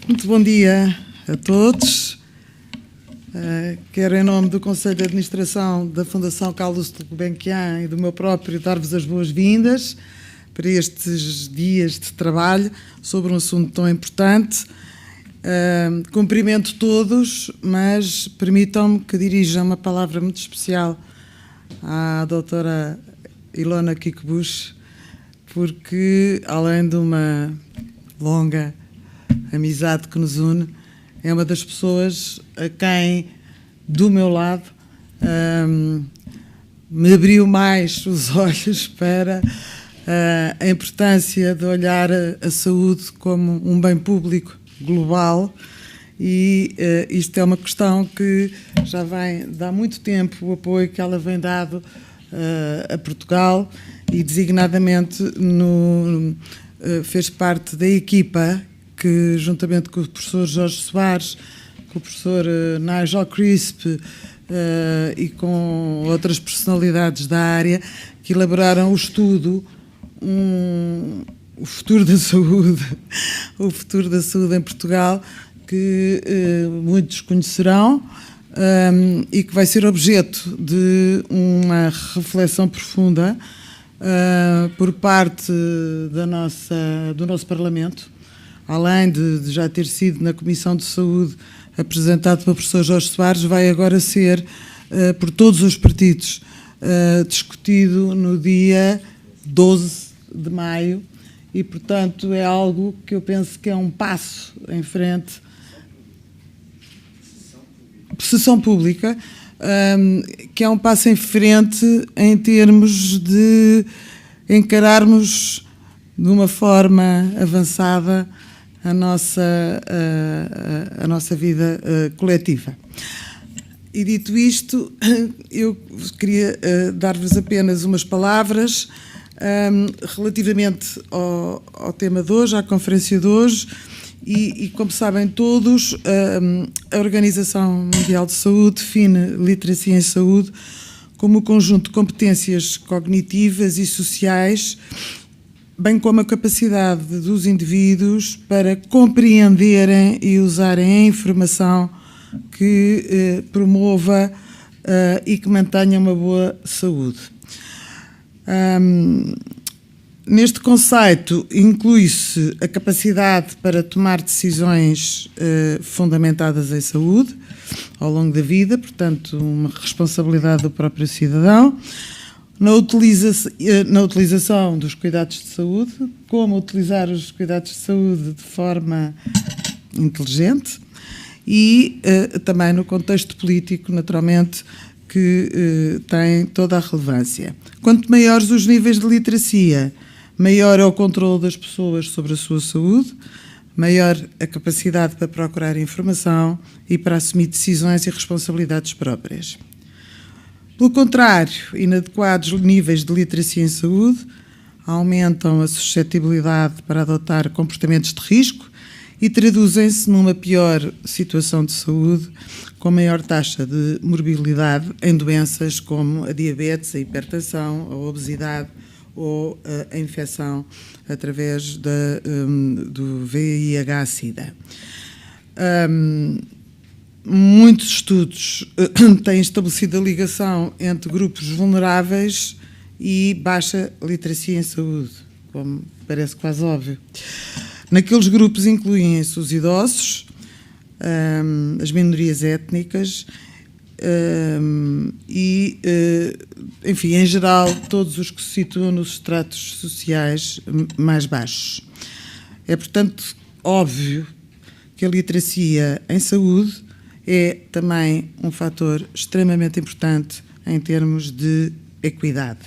Muito bom dia a todos. Quero, em nome do Conselho de Administração da Fundação Calouste Gulbenkian e do meu próprio, dar-vos as boas-vindas para estes dias de trabalho sobre um assunto tão importante. Cumprimento todos, mas permitam-me que dirija uma palavra muito especial à doutora Ilona Kikbush, porque, além de uma longa amizade que nos une, é uma das pessoas a quem, do meu lado, me abriu mais os olhos para a importância de olhar a saúde como um bem público global, e isto é uma questão que já vem de há muito tempo, o apoio que ela vem dado a Portugal, e designadamente fez parte da equipa que, juntamente com o professor Jorge Soares, com o professor Nigel Crisp e com outras personalidades da área, que elaboraram o estudo o futuro da saúde, o futuro da saúde em Portugal, que muitos conhecerão e que vai ser objeto de uma reflexão profunda por parte do nosso Parlamento, além de já ter sido na Comissão de Saúde apresentado pelo professor Jorge Soares, vai agora ser por todos os partidos discutido no dia 12 de maio, e, portanto, é algo que eu penso que é um passo em frente. Sessão pública, que é um passo em frente em termos de encararmos de uma forma avançada a nossa vida coletiva. E, dito isto, eu queria dar-vos apenas umas palavras relativamente ao tema de hoje, à conferência de hoje, e como sabem todos, a Organização Mundial de Saúde define literacia em saúde como o conjunto de competências cognitivas e sociais, bem como a capacidade dos indivíduos para compreenderem e usarem a informação que promova e que mantenha uma boa saúde. Neste conceito inclui-se a capacidade para tomar decisões fundamentadas em saúde ao longo da vida, portanto, uma responsabilidade do próprio cidadão, na utilização dos cuidados de saúde, como utilizar os cuidados de saúde de forma inteligente, e também no contexto político, naturalmente, que tem toda a relevância. Quanto maiores os níveis de literacia, maior é o controle das pessoas sobre a sua saúde, maior a capacidade para procurar informação e para assumir decisões e responsabilidades próprias. Pelo contrário, inadequados níveis de literacia em saúde aumentam a suscetibilidade para adotar comportamentos de risco e traduzem-se numa pior situação de saúde, com maior taxa de morbilidade em doenças como a diabetes, a hipertensão, a obesidade ou a infecção através do VIH-Sida. Muitos estudos têm estabelecido a ligação entre grupos vulneráveis e baixa literacia em saúde, como parece quase óbvio. Naqueles grupos incluem-se os idosos, as minorias étnicas e, enfim, em geral, todos os que se situam nos estratos sociais mais baixos. É, portanto, óbvio que a literacia em saúde é também um fator extremamente importante em termos de equidade.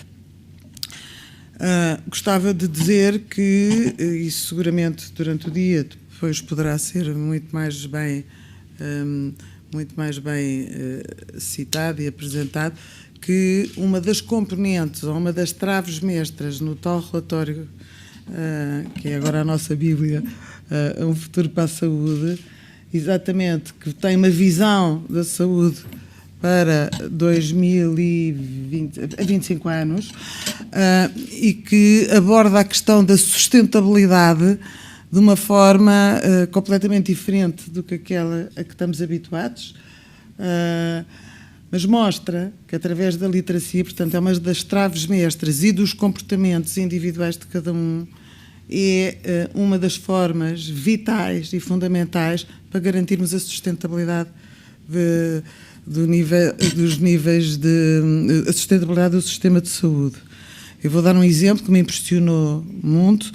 Gostava de dizer que, isso seguramente durante o dia depois poderá ser muito mais bem citado e apresentado, que uma das componentes, ou uma das traves mestras no tal relatório, que é agora a nossa Bíblia, Um Futuro para a Saúde, exatamente, que tem uma visão da saúde para 2020, a 25 anos, e que aborda a questão da sustentabilidade de uma forma completamente diferente do que aquela a que estamos habituados, mas mostra que, através da literacia, portanto, é uma das traves mestras e dos comportamentos individuais de cada um, é uma das formas vitais e fundamentais para garantirmos a sustentabilidade dos níveis de a sustentabilidade do sistema de saúde. Eu vou dar um exemplo que me impressionou muito.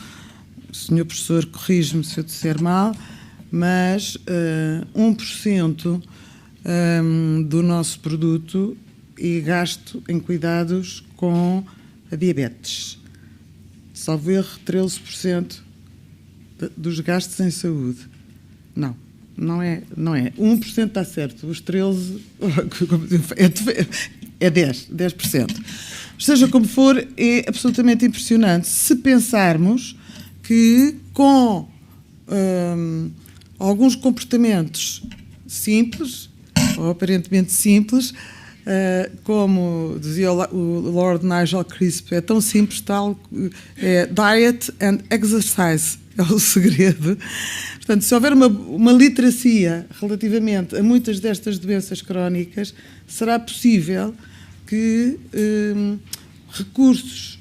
O senhor professor corrige-me se eu disser mal, mas 1% do nosso produto é gasto em cuidados com a diabetes. Salvo erro, 13% dos gastos em saúde. Não é. 1% está certo, os 13% é 10%. Seja como for, é absolutamente impressionante se pensarmos que com alguns comportamentos simples, ou aparentemente simples, como dizia o Lord Nigel Crisp, é tão simples, tal, diet and exercise é o segredo. Portanto, se houver uma literacia relativamente a muitas destas doenças crónicas, será possível que recursos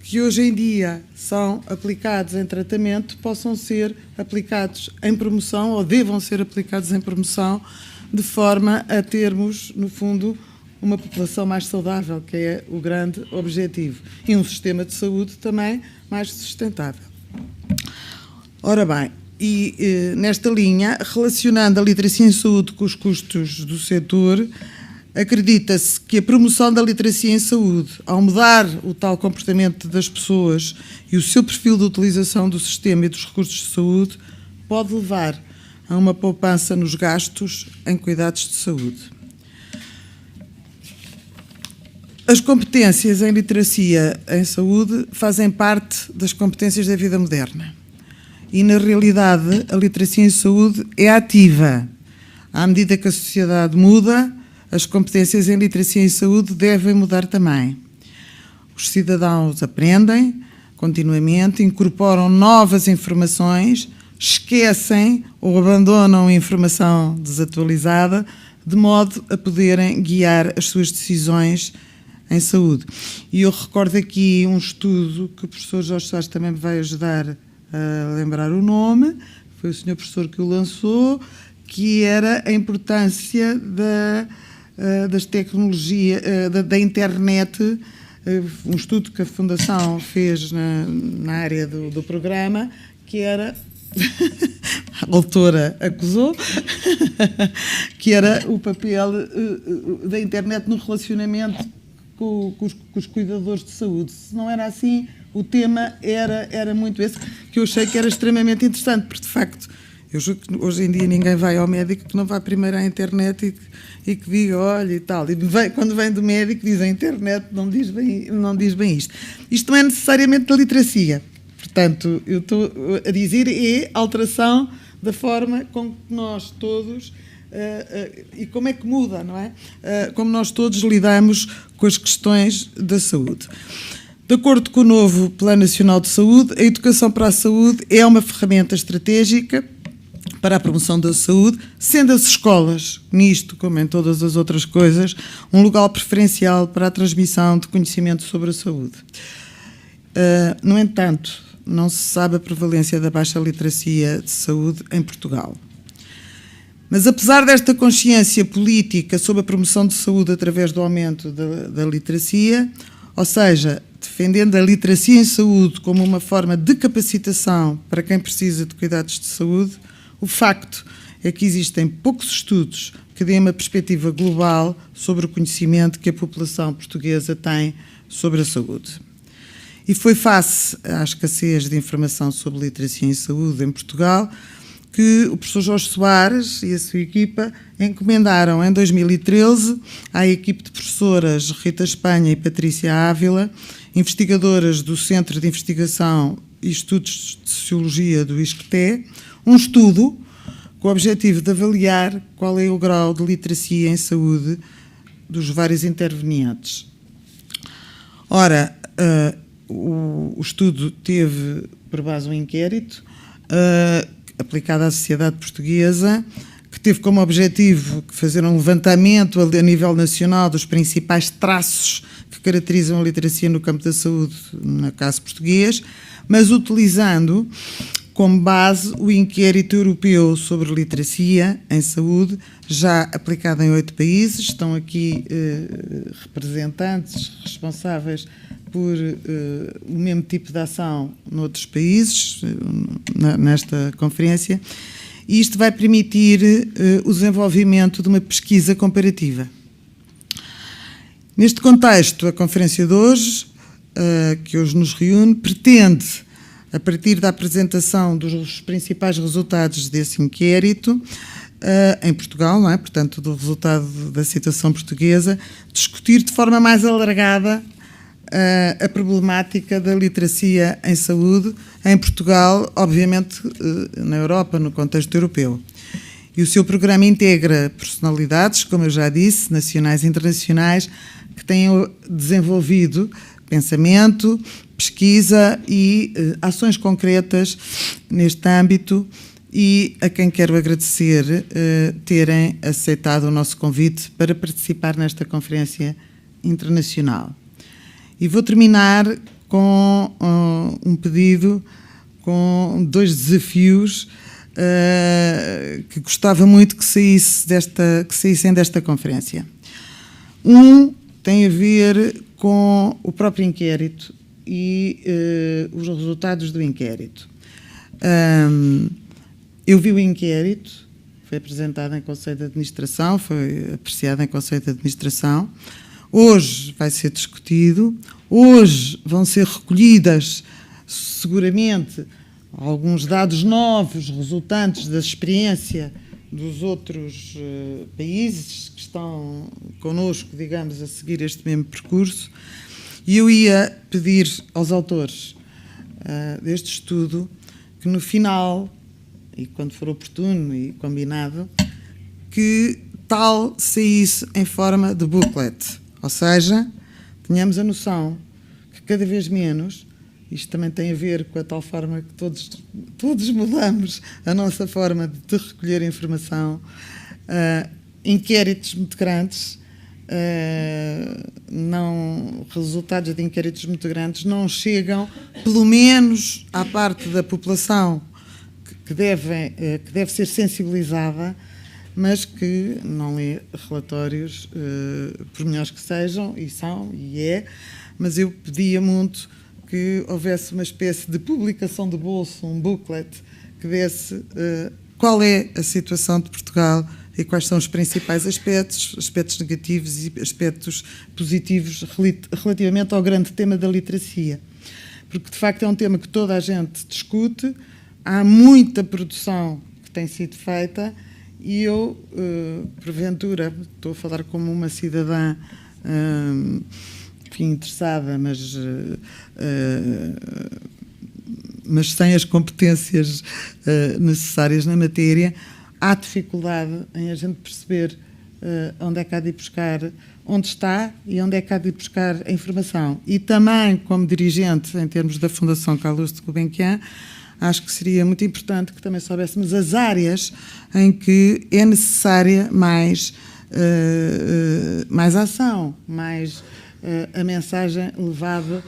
que hoje em dia são aplicados em tratamento possam ser aplicados em promoção, ou devam ser aplicados em promoção, de forma a termos, no fundo, uma população mais saudável, que é o grande objetivo, e um sistema de saúde também mais sustentável. Ora bem, e nesta linha, relacionando a literacia em saúde com os custos do setor, acredita-se que a promoção da literacia em saúde, ao mudar o tal comportamento das pessoas e o seu perfil de utilização do sistema e dos recursos de saúde, pode levar a uma poupança nos gastos em cuidados de saúde. As competências em literacia em saúde fazem parte das competências da vida moderna. E, na realidade, a literacia em saúde é ativa. À medida que a sociedade muda, as competências em literacia em saúde devem mudar também. Os cidadãos aprendem continuamente, incorporam novas informações, esquecem ou abandonam a informação desatualizada, de modo a poderem guiar as suas decisões em saúde. E eu recordo aqui um estudo que o professor Jorge Soares também me vai ajudar a lembrar o nome, foi o senhor professor que o lançou, que era a importância das tecnologias, da internet, um estudo que a Fundação fez na área do programa, que era, a autora acusou, que era o papel da internet no relacionamento com os cuidadores de saúde. Se não era assim, o tema era muito esse, que eu achei que era extremamente interessante, porque, de facto, eu julgo que hoje em dia ninguém vai ao médico que não vá primeiro à internet e que diga, olha, e tal. E quando vem do médico, diz a internet não diz bem isto. Isto não é necessariamente da literacia. Portanto, eu estou a dizer é a alteração da forma com que nós todos, e como é que muda, não é? Como nós todos lidamos com as questões da saúde. De acordo com o novo Plano Nacional de Saúde, a educação para a saúde é uma ferramenta estratégica para a promoção da saúde, sendo as escolas, nisto como em todas as outras coisas, um lugar preferencial para a transmissão de conhecimento sobre a saúde. No entanto, não se sabe a prevalência da baixa literacia de saúde em Portugal. Mas, apesar desta consciência política sobre a promoção de saúde através do aumento da literacia, ou seja, defendendo a literacia em saúde como uma forma de capacitação para quem precisa de cuidados de saúde, o facto é que existem poucos estudos que deem uma perspectiva global sobre o conhecimento que a população portuguesa tem sobre a saúde. E foi face à escassez de informação sobre literacia em saúde em Portugal que o professor Jorge Soares e a sua equipa encomendaram em 2013 à equipe de professoras Rita Espanha e Patrícia Ávila, investigadoras do Centro de Investigação e Estudos de Sociologia do ISCTE, um estudo com o objetivo de avaliar qual é o grau de literacia em saúde dos vários intervenientes. Ora, o estudo teve por base um inquérito aplicada à sociedade portuguesa, que teve como objetivo fazer um levantamento a nível nacional dos principais traços que caracterizam a literacia no campo da saúde, no caso português, mas utilizando como base o inquérito europeu sobre literacia em saúde, já aplicado em 8 países. Estão aqui representantes responsáveis por o mesmo tipo de ação noutros países, nesta conferência. E isto vai permitir o desenvolvimento de uma pesquisa comparativa. Neste contexto, a conferência de hoje, que hoje nos reúne, pretende, a partir da apresentação dos principais resultados desse inquérito, em Portugal, não é? Portanto, do resultado da situação portuguesa, discutir de forma mais alargada a problemática da literacia em saúde em Portugal, obviamente na Europa, no contexto europeu. E o seu programa integra personalidades, como eu já disse, nacionais e internacionais, que têm desenvolvido pensamento, pesquisa e ações concretas neste âmbito, e a quem quero agradecer terem aceitado o nosso convite para participar nesta conferência internacional. E vou terminar com um pedido, com 2 desafios que gostava muito que saíssem desta conferência. Um tem a ver com o próprio inquérito e os resultados do inquérito. Eu vi o inquérito, foi apresentado em Conselho de Administração, foi apreciado em Conselho de Administração. Hoje vai ser discutido, hoje vão ser recolhidas, seguramente, alguns dados novos resultantes da experiência dos outros países que estão connosco, digamos, a seguir este mesmo percurso. E eu ia pedir aos autores deste estudo que no final, e quando for oportuno e combinado, que tal saísse em forma de booklet. Ou seja, tenhamos a noção que cada vez menos, isto também tem a ver com a tal forma que todos mudamos a nossa forma de recolher informação, inquéritos muito grandes, resultados de inquéritos muito grandes não chegam, pelo menos à parte da população que deve ser sensibilizada, mas que não lê relatórios, por melhores que sejam, mas eu pedia muito que houvesse uma espécie de publicação de bolso, um booklet, que desse qual é a situação de Portugal e quais são os principais aspectos negativos e aspectos positivos relativamente ao grande tema da literacia. Porque, de facto, é um tema que toda a gente discute, há muita produção que tem sido feita, e eu, porventura, estou a falar como uma cidadã interessada, mas sem as competências necessárias na matéria, há dificuldade em a gente perceber onde é que há de ir buscar, onde está e onde é que há de ir buscar a informação. E também, como dirigente, em termos da Fundação Calouste Gulbenkian, acho que seria muito importante que também soubéssemos as áreas em que é necessária mais ação, mais a mensagem levada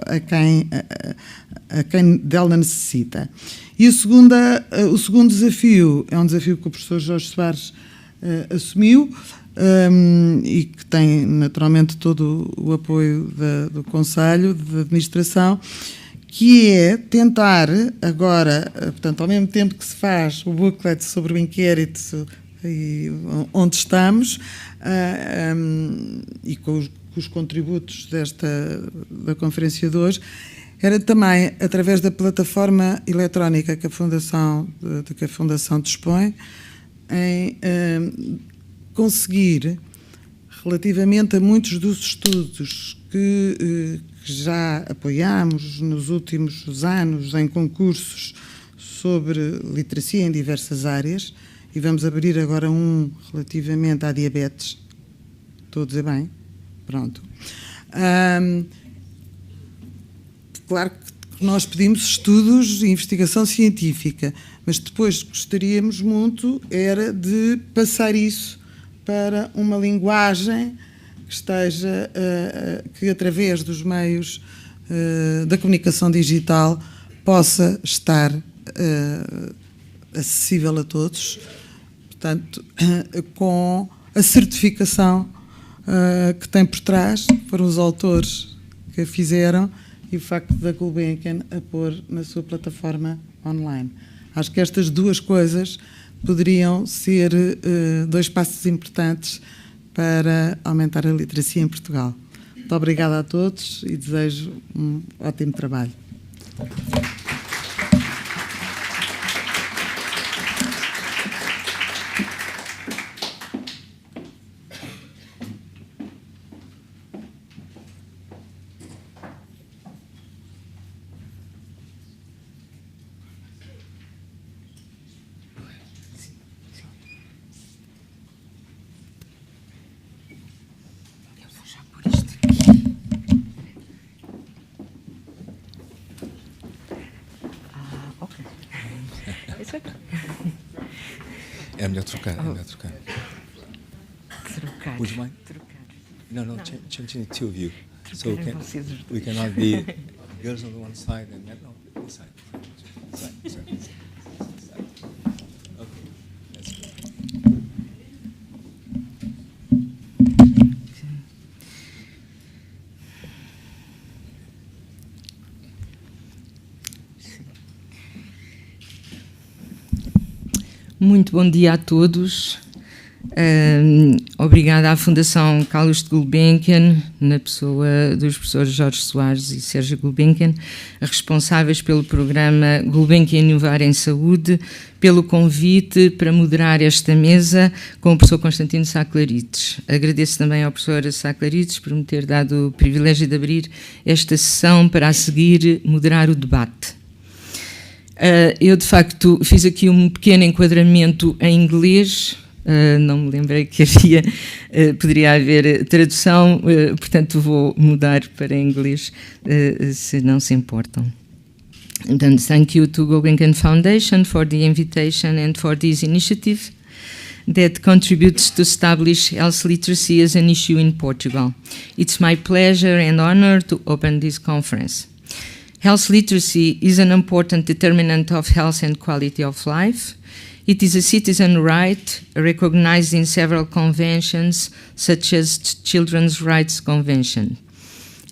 a quem dela necessita. E o segundo desafio é um desafio que o professor Jorge Soares assumiu, e que tem naturalmente todo o apoio do Conselho de Administração, que é tentar agora, portanto, ao mesmo tempo que se faz o booklet sobre o inquérito e onde estamos, e com os contributos da conferência de hoje, era também, através da plataforma eletrónica que a Fundação dispõe, em conseguir, relativamente a muitos dos estudos que já apoiámos nos últimos anos em concursos sobre literacia em diversas áreas, e vamos abrir agora um relativamente à diabetes. Estou a dizer bem? Pronto. Claro que nós pedimos estudos e investigação científica, mas depois gostaríamos muito era de passar isso para uma linguagem que esteja, que através dos meios da comunicação digital possa estar acessível a todos, portanto, com a certificação que tem por trás, foram os autores que a fizeram, e o facto da Gulbenkian a pôr na sua plataforma online. Acho que estas duas coisas poderiam ser dois passos importantes para aumentar a literacia em Portugal. Muito obrigada a todos e desejo um ótimo trabalho. É melhor trocar, é melhor trocar. Trocar. Would you mind? Trocar. No, change two of you. So Vocês os we dois. cannot be girls on the one side and men on this side. Side. Okay, that's good. Muito bom dia a todos. Obrigada à Fundação Calouste Gulbenkian, na pessoa dos professores Jorge Soares e Sérgio Gulbenkian, responsáveis pelo programa Gulbenkian Inovar em Saúde, pelo convite para moderar esta mesa com o professor Constantino Sakellarides. Agradeço também ao professor Sakellarides por me ter dado o privilégio de abrir esta sessão para a seguir moderar o debate. Eu, de facto, fiz aqui um pequeno enquadramento em inglês, não me lembrei que poderia haver tradução, portanto vou mudar para inglês, se não se importam. Then, thank you to Gulbenkian Foundation for the invitation and for this initiative that contributes to establish health literacy as an issue in Portugal. It's my pleasure and honor to open this conference. Health literacy is an important determinant of health and quality of life. It is a citizen right recognized in several conventions, such as Children's Rights Convention.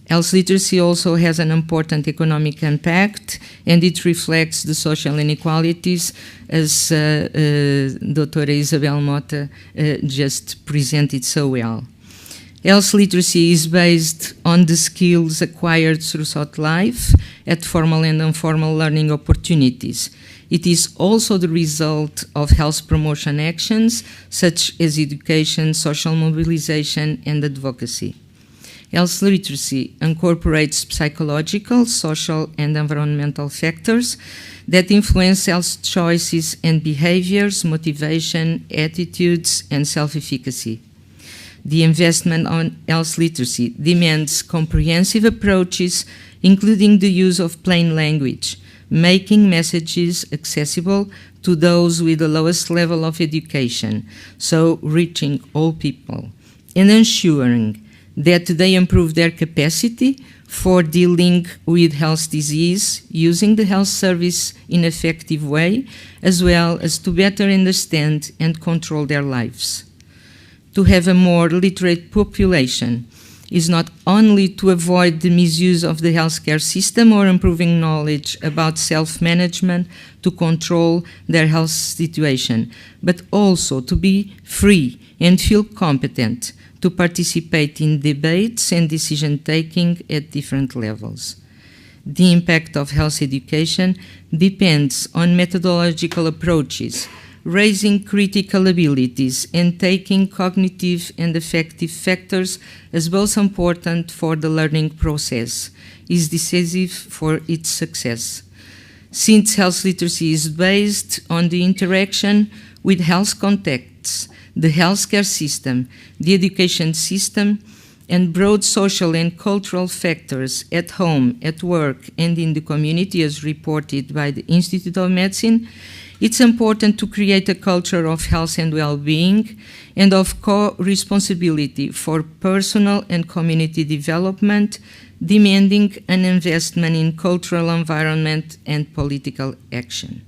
Health literacy also has an important economic impact, and it reflects the social inequalities, as Dra. Isabel Mota just presented so well. Health literacy is based on the skills acquired throughout life at formal and informal learning opportunities. It is also the result of health promotion actions such as education, social mobilization, and advocacy. Health literacy incorporates psychological, social, and environmental factors that influence health choices and behaviors, motivation, attitudes, and self-efficacy. The investment on health literacy demands comprehensive approaches, including the use of plain language, making messages accessible to those with the lowest level of education, so reaching all people, and ensuring that they improve their capacity for dealing with health disease, using the health service in an effective way, as well as to better understand and control their lives. To have a more literate population is not only to avoid the misuse of the healthcare system or improving knowledge about self-management to control their health situation, but also to be free and feel competent to participate in debates and decision-taking at different levels. The impact of health education depends on methodological approaches, raising critical abilities and taking cognitive and affective factors as both important for the learning process is decisive for its success. Since health literacy is based on the interaction with health contexts, the healthcare system, the education system, and broad social and cultural factors at home, at work, and in the community, as reported by the Institute of Medicine, it's important to create a culture of health and well-being and of co-responsibility for personal and community development, demanding an investment in cultural environment and political action.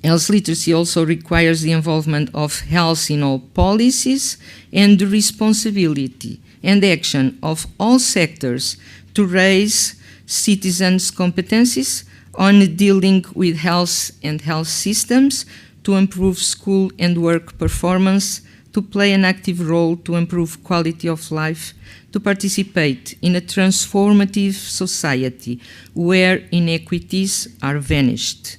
Health literacy also requires the involvement of health in all policies and the responsibility and action of all sectors to raise citizens' competencies on dealing with health and health systems, to improve school and work performance, to play an active role to improve quality of life, to participate in a transformative society where inequities are vanished.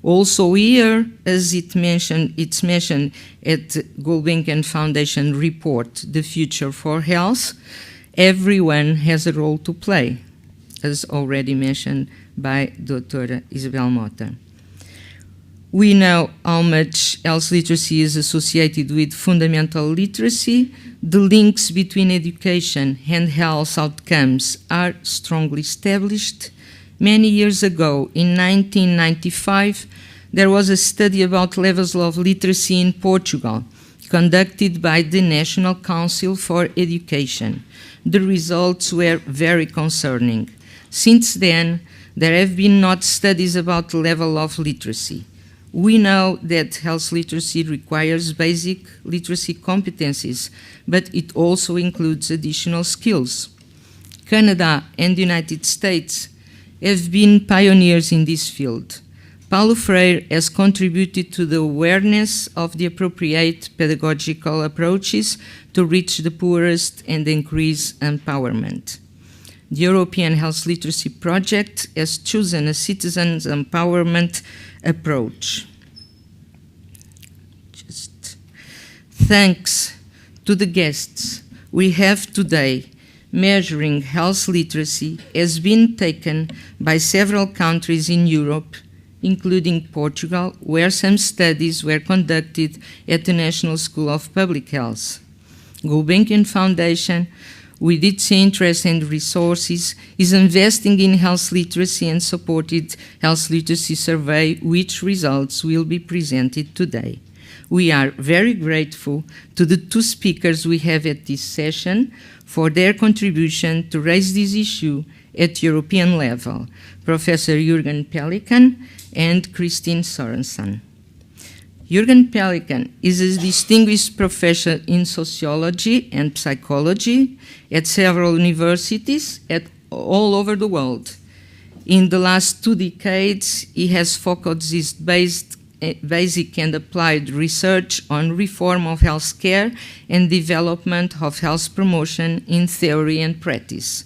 Also here, as it's mentioned at Gulbenkian Foundation report, The Future for Health, everyone has a role to play, as already mentioned by Dr. Isabel Mota. We know how much health literacy is associated with fundamental literacy. The links between education and health outcomes are strongly established. Many years ago, in 1995, there was a study about levels of literacy in Portugal, conducted by the National Council for Education. The results were very concerning. Since then, there have been not studies about the level of literacy. We know that health literacy requires basic literacy competencies, but it also includes additional skills. Canada and the United States have been pioneers in this field. Paulo Freire has contributed to the awareness of the appropriate pedagogical approaches to reach the poorest and increase empowerment. The European Health Literacy Project has chosen a citizens' empowerment approach. Just thanks to the guests we have today, measuring health literacy has been taken by several countries in Europe, including Portugal, where some studies were conducted at the National School of Public Health. Gulbenkian Foundation, with its interest and resources, is investing in health literacy and supported health literacy survey, which results will be presented today. We are very grateful to the two speakers we have at this session for their contribution to raise this issue at European level, Professor Jürgen Pelikan and Kristine Sorensen. Jürgen Pelikan is a distinguished professor in sociology and psychology at several universities all over the world. In the last 2 decades, he has focused his basic and applied research on reform of healthcare and development of health promotion in theory and practice.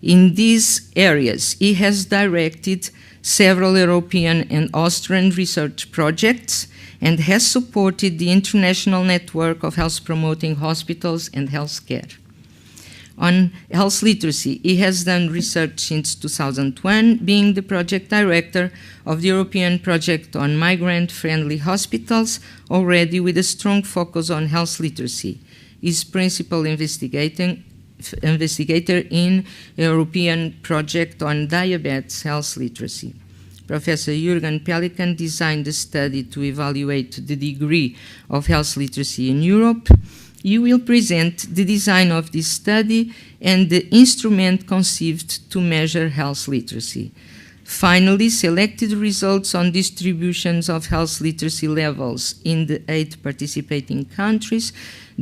In these areas, he has directed several European and Austrian research projects and has supported the international network of health-promoting hospitals and healthcare. On health literacy, he has done research since 2001, being the project director of the European project on migrant-friendly hospitals, already with a strong focus on health literacy. He is principal investigator in European project on diabetes health literacy. Professor Jürgen Pelikan designed a study to evaluate the degree of health literacy in Europe. You will present the design of this study and the instrument conceived to measure health literacy. Finally, selected results on distributions of health literacy levels in the 8 participating countries,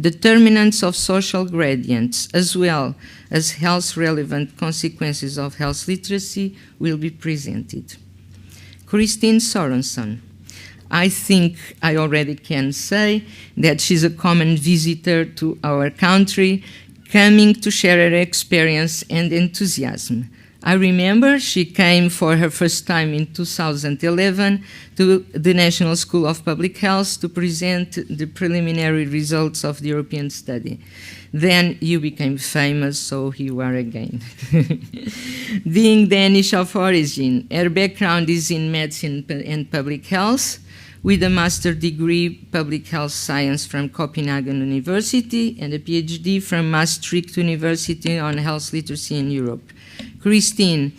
determinants of social gradients, as well as health-relevant consequences of health literacy will be presented. Kristine Sorensen. I think I already can say that she's a common visitor to our country, coming to share her experience and enthusiasm. I remember she came for her first time in 2011 to the National School of Public Health to present the preliminary results of the European study. Then you became famous, so here you are again. Being Danish of origin, her background is in medicine and public health, with a master's degree Public Health Science from Copenhagen University and a PhD from Maastricht University on Health Literacy in Europe. Kristine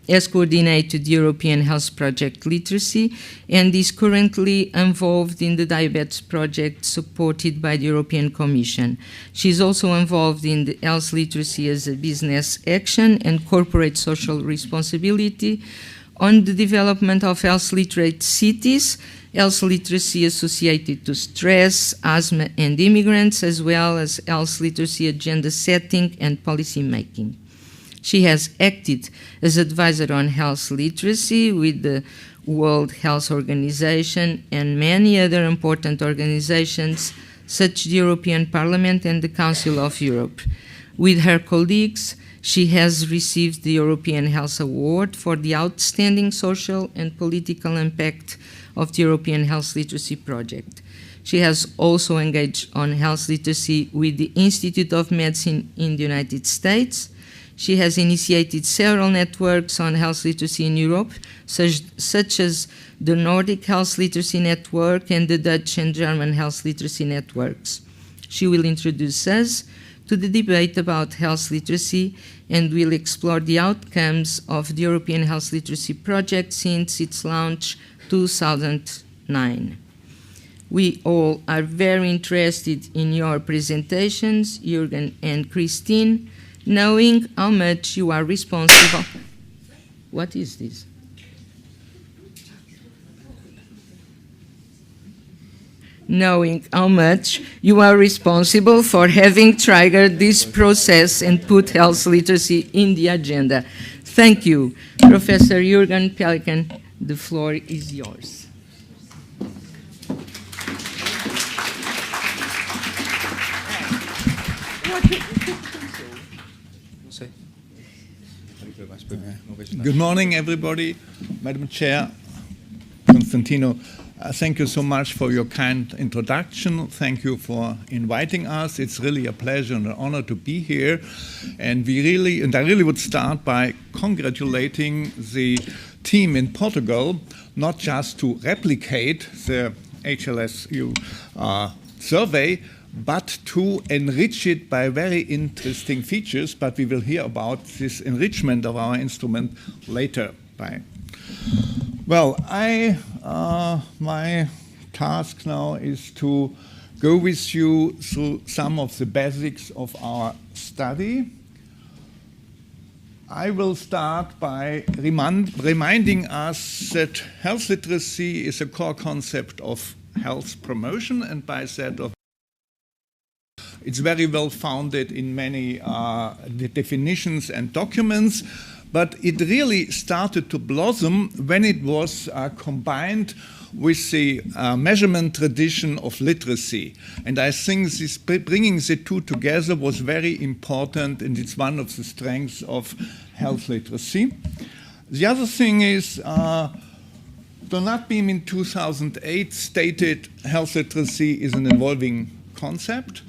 has coordinated the European Health Project Literacy and is currently involved in the Diabetes Project supported by the European Commission. She is also involved in the health literacy as a business action and corporate social responsibility on the development of health literate cities, health literacy associated to stress, asthma, and immigrants, as well as health literacy agenda setting and policy making. She has acted as advisor on health literacy with the World Health Organization and many other important organizations, such as the European Parliament and the Council of Europe. With her colleagues, she has received the European Health Award for the outstanding social and political impact of the European Health Literacy Project. She has also engaged on health literacy with the Institute of Medicine in the United States. She has initiated several networks on health literacy in Europe, such as the Nordic Health Literacy Network and the Dutch and German Health Literacy Networks. She will introduce us to the debate about health literacy and will explore the outcomes of the European Health Literacy Project since its launch 2009. We all are very interested in your presentations, Jürgen and Kristine, knowing how much you are responsible. What is this? Knowing how much you are responsible for having triggered this process and put health literacy in the agenda. Thank you. Professor Jürgen Pelikan, the floor is yours. Good morning, everybody. Madam Chair, Constantino, thank you so much for your kind introduction. Thank you for inviting us. It's really a pleasure and an honor to be here. And I really would start by congratulating the team in Portugal, not just to replicate the HLS-EU survey, but to enrich it by very interesting features. But we will hear about this enrichment of our instrument later. Well, my task now is to go with you through some of the basics of our study. I will start by reminding us that health literacy is a core concept of health promotion, and by that it's very well founded in many definitions and documents, but it really started to blossom when it was combined with the measurement tradition of literacy. And I think this bringing the two together was very important, and it's one of the strengths of health literacy. The other thing is, Donat Beam in 2008 stated health literacy is an evolving concept.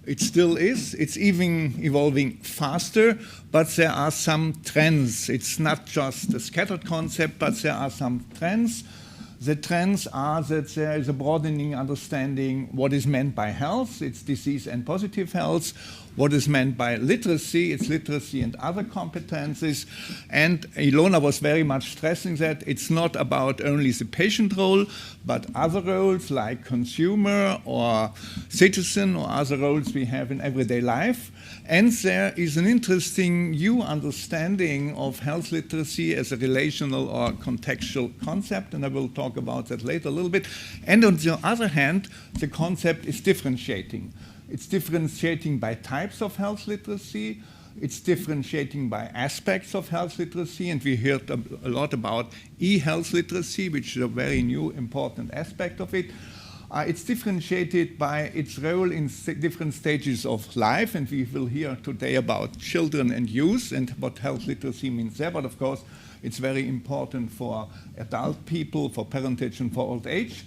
It still is. It's even evolving faster, but there are some trends. It's not just a scattered concept, but there are some trends. The trends are that there is a broadening understanding what is meant by health. It's disease and positive health. What is meant by literacy, it's literacy and other competencies. And Ilona was very much stressing that it's not about only the patient role, but other roles like consumer or citizen or other roles we have in everyday life. And there is an interesting new understanding of health literacy as a relational or contextual concept, and I will talk about that later a little bit. And on the other hand, the concept is differentiating. It's differentiating by types of health literacy. It's differentiating by aspects of health literacy, and we heard a lot about e-health literacy, which is a very new, important aspect of it. It's differentiated by its role in different stages of life, and we will hear today about children and youth and what health literacy means there. But of course, it's very important for adult people, for parentage, and for old age.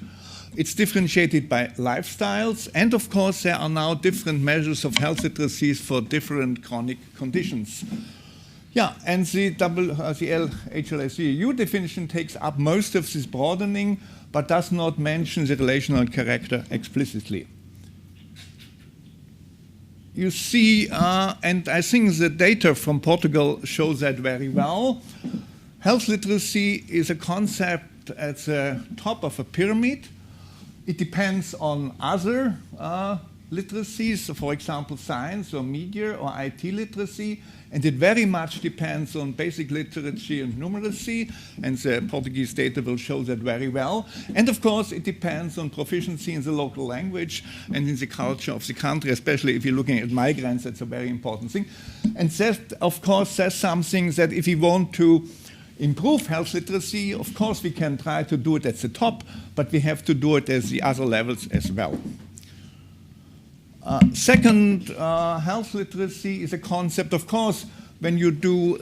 It's differentiated by lifestyles, and of course there are now different measures of health literacy for different chronic conditions. Yeah, and the HLS-EU definition takes up most of this broadening, but does not mention the relational character explicitly. You see, and I think the data from Portugal shows that very well. Health literacy is a concept at the top of a pyramid. It depends on other literacies, for example, science or media or IT literacy, and it very much depends on basic literacy and numeracy, and the Portuguese data will show that very well. And of course, it depends on proficiency in the local language and in the culture of the country, especially if you're looking at migrants, that's a very important thing. And that, of course, says something that if we want to improve health literacy, of course, we can try to do it at the top, but we have to do it at the other levels as well. Second, health literacy is a concept. Of course, when you do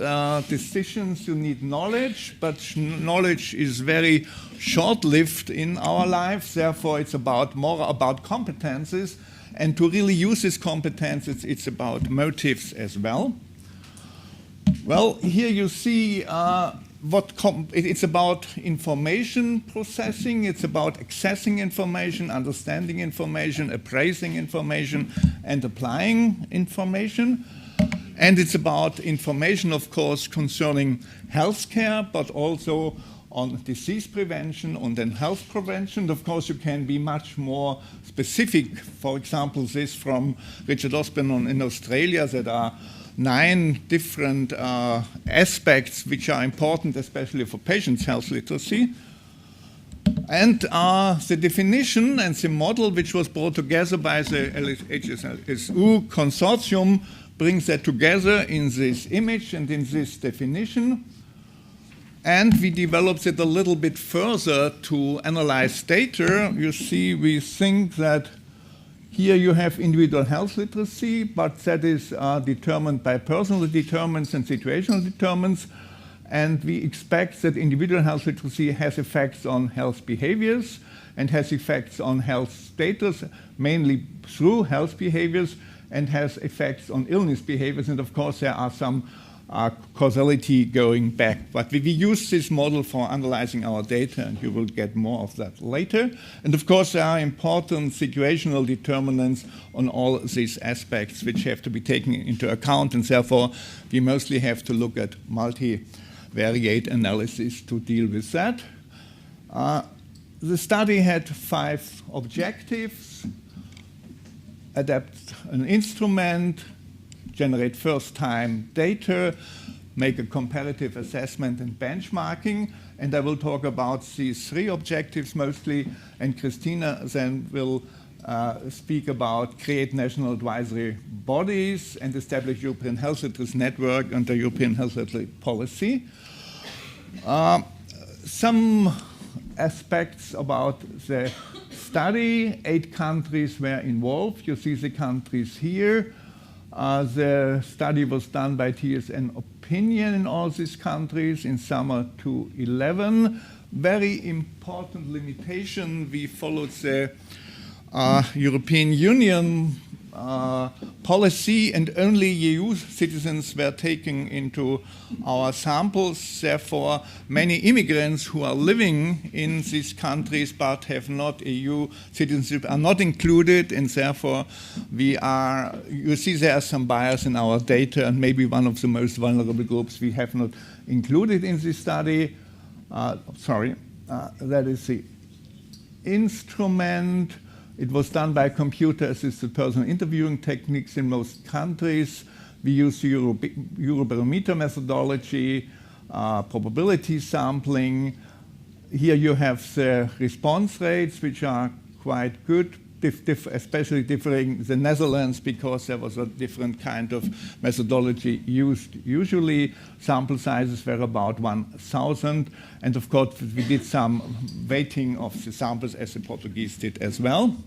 decisions, you need knowledge, but knowledge is very short-lived in our lives. Therefore, it's more about competences. And to really use these competences, it's about motives as well. Well, here you see it's about information processing, it's about accessing information, understanding information, appraising information, and applying information. And it's about information, of course, concerning healthcare, but also on disease prevention and then health prevention. Of course, you can be much more specific. For example, this from Richard Osborne in Australia, that are 9 different aspects which are important, especially for patients' health literacy. And the definition and the model which was brought together by the HLS-EU consortium brings that together in this image and in this definition. And we developed it a little bit further to analyze data. You see, we think that here you have individual health literacy, but that is determined by personal determinants and situational determinants. And we expect that individual health literacy has effects on health behaviors and has effects on health status, mainly through health behaviors, and has effects on illness behaviors. And of course, there are some causality going back. But we use this model for analyzing our data, and you will get more of that later. And of course, there are important situational determinants on all these aspects which have to be taken into account, and therefore we mostly have to look at multivariate analysis to deal with that. The study had 5 objectives: adapt an instrument, generate first-time data, make a comparative assessment and benchmarking. And I will talk about these 3 objectives mostly, and Kristine then will speak about create national advisory bodies and establish European Health Literacy Network and the European Health Literacy Policy. Some aspects about the study: 8 countries were involved. You see the countries here. The study was done by TSN Opinion in all these countries in summer 2011. Very important limitation: we followed the European Union policy, and only EU citizens were taken into our samples. Therefore, many immigrants who are living in these countries but have not EU citizenship are not included, and therefore you see there are some bias in our data, and maybe one of the most vulnerable groups we have not included in this study. That is the instrument. It was done by computer-assisted personal interviewing techniques in most countries. We use Eurobarometer methodology, probability sampling. Here you have the response rates, which are quite good, especially differing the Netherlands, because there was a different kind of methodology used. Usually, sample sizes were about 1,000. And of course, we did some weighting of the samples, as the Portuguese did as well.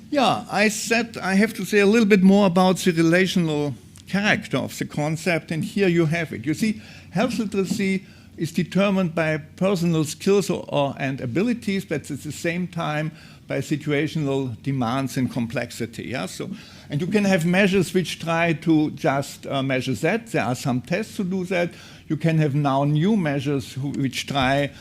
Yeah, I said I have to say a little bit more about the relational character of the concept, and here you have it. You see, health literacy is determined by personal skills and abilities, but at the same time by situational demands and complexity. Yeah? So, and you can have measures which try to just measure that. There are some tests to do that. You can have now new measures which try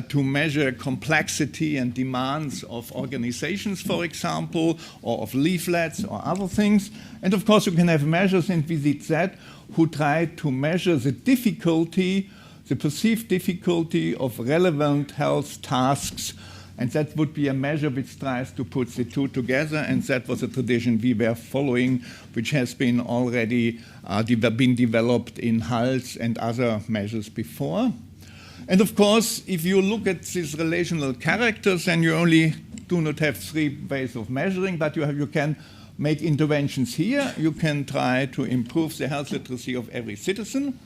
to measure complexity and demands of organizations, for example, or of leaflets or other things. And of course, you can have measures, and we did that, who try to measure the difficulty, the perceived difficulty of relevant health tasks. And that would be a measure which tries to put the two together, and that was a tradition we were following, which has been already been developed in HALS and other measures before. And of course, if you look at these relational characters, then you only do not have three ways of measuring, but you can make interventions here. You can try to improve the health literacy of every citizen,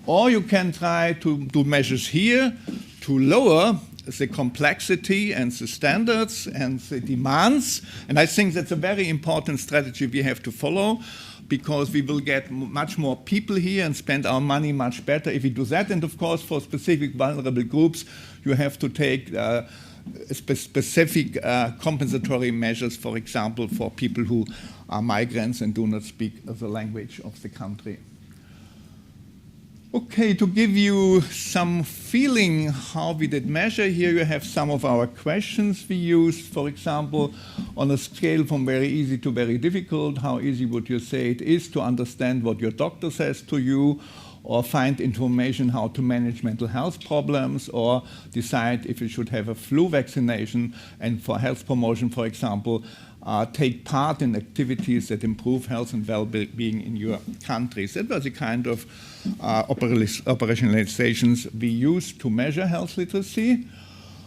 or you can try to do measures here to lower the complexity and the standards and the demands. And I think that's a very important strategy we have to follow, because we will get much more people here and spend our money much better if we do that. And of course, for specific vulnerable groups, you have to take specific compensatory measures, for example, for people who are migrants and do not speak the language of the country. Okay, to give you some feeling how we did measure, here you have some of our questions we used. For example, on a scale from very easy to very difficult, how easy would you say it is to understand what your doctor says to you, or find information how to manage mental health problems, or decide if you should have a flu vaccination, and for health promotion, for example, take part in activities that improve health and well-being in your countries. That was the kind of operationalizations we used to measure health literacy.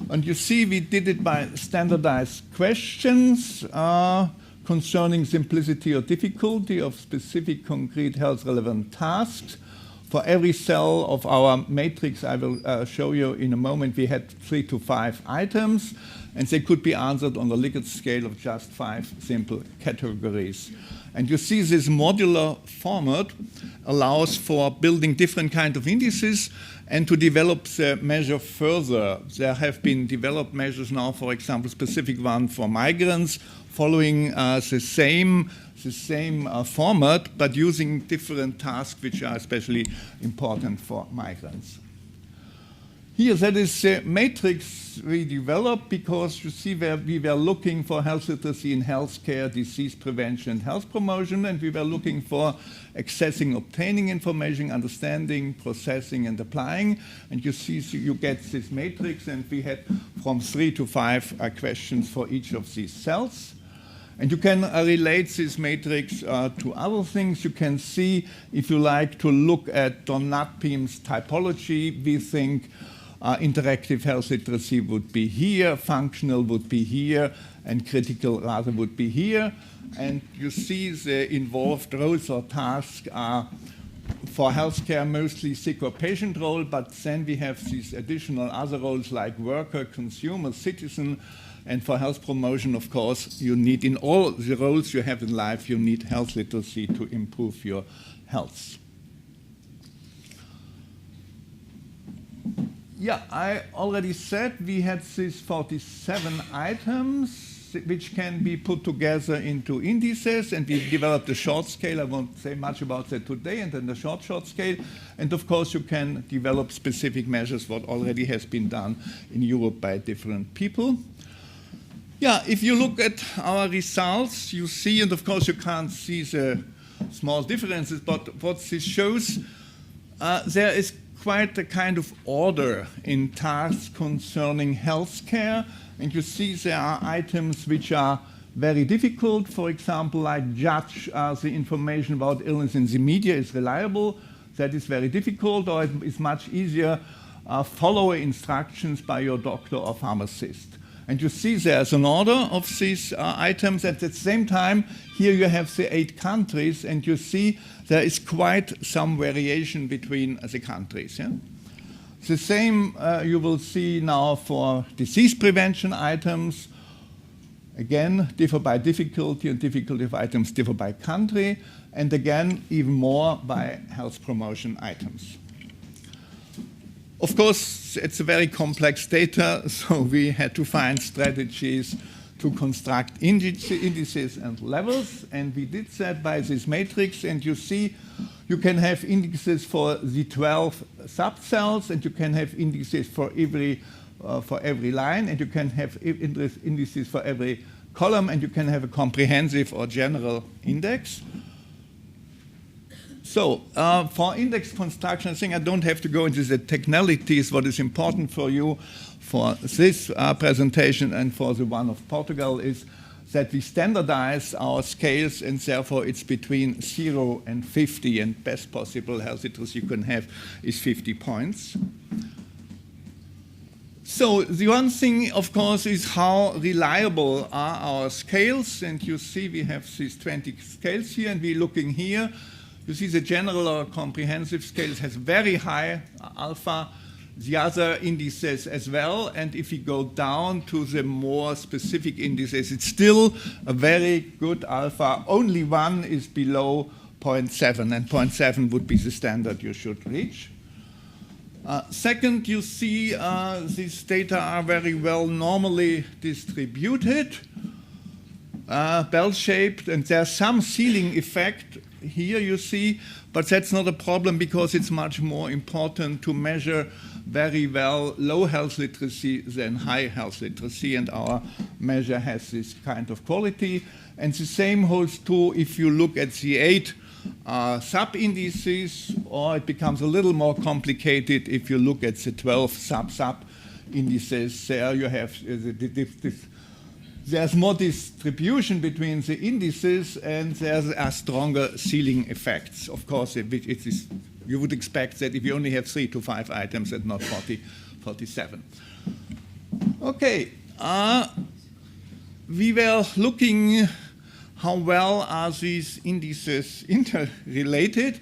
And you see we did it by standardized questions concerning simplicity or difficulty of specific concrete health-relevant tasks. For every cell of our matrix, I will show you in a moment, we had 3 to 5 items, and they could be answered on the Likert scale of just 5 simple categories. And you see this modular format allows for building different kinds of indices and to develop the measure further. There have been developed measures now, for example, specific one for migrants, following the same format, but using different tasks which are especially important for migrants. Here, that is the matrix we developed, because you see where we were looking for health literacy in healthcare, disease prevention, and health promotion, and we were looking for accessing, obtaining information, understanding, processing, and applying. And you see, so you get this matrix, and we had from 3 to 5 questions for each of these cells. And you can relate this matrix to other things. You can see, if you like to look at Donat-Pim's typology, we think interactive health literacy would be here, functional would be here, and critical rather would be here. And you see the involved roles or tasks are for healthcare mostly sick or patient role, but then we have these additional other roles like worker, consumer, citizen. And for health promotion, of course, you need, in all the roles you have in life, you need health literacy to improve your health. Yeah, I already said we had these 47 items which can be put together into indices, and we developed a short scale. I won't say much about that today, and then the short scale. And of course, you can develop specific measures, what already has been done in Europe by different people. Yeah, if you look at our results, you see, and of course you can't see the small differences, but what this shows, there is quite a kind of order in tasks concerning healthcare. And you see there are items which are very difficult. For example, like judge the information about illness in the media is reliable. That is very difficult, or it is much easier follow instructions by your doctor or pharmacist. And you see there's an order of these items. At the same time, here you have the 8 countries, and you see there is quite some variation between the countries. Yeah? The same you will see now for disease prevention items. Again, differ by difficulty, and difficulty of items differ by country. And again, even more by health promotion items. Of course, it's a very complex data, so we had to find strategies to construct indices and levels, and we did that by this matrix, and you see you can have indices for the 12 subcells, and you can have indices for every line, and you can have indices for every column, and you can have a comprehensive or general index. So for index construction, I think I don't have to go into the technicalities. What is important for you for this presentation and for the one of Portugal is that we standardize our scales, and therefore it's between 0 and 50, and best possible health literacy you can have is 50 points. So the one thing, of course, is how reliable are our scales, and you see we have these 20 scales here, and we're looking here. You see the general or comprehensive scales has very high alpha, the other indices as well, and if we go down to the more specific indices, it's still a very good alpha. Only one is below 0.7, and 0.7 would be the standard you should reach. Second, you see these data are very well normally distributed, bell-shaped, and there's some ceiling effect here you see, but that's not a problem because it's much more important to measure very well low health literacy than high health literacy, and our measure has this kind of quality. And the same holds true if you look at the 8 sub-indices, or it becomes a little more complicated if you look at the 12 sub-indices. There you have there's more distribution between the indices, and there's a stronger ceiling effects. Of course, you would expect that if you only have 3 to 5 items and not 47. Okay, we were looking how well are these indices interrelated,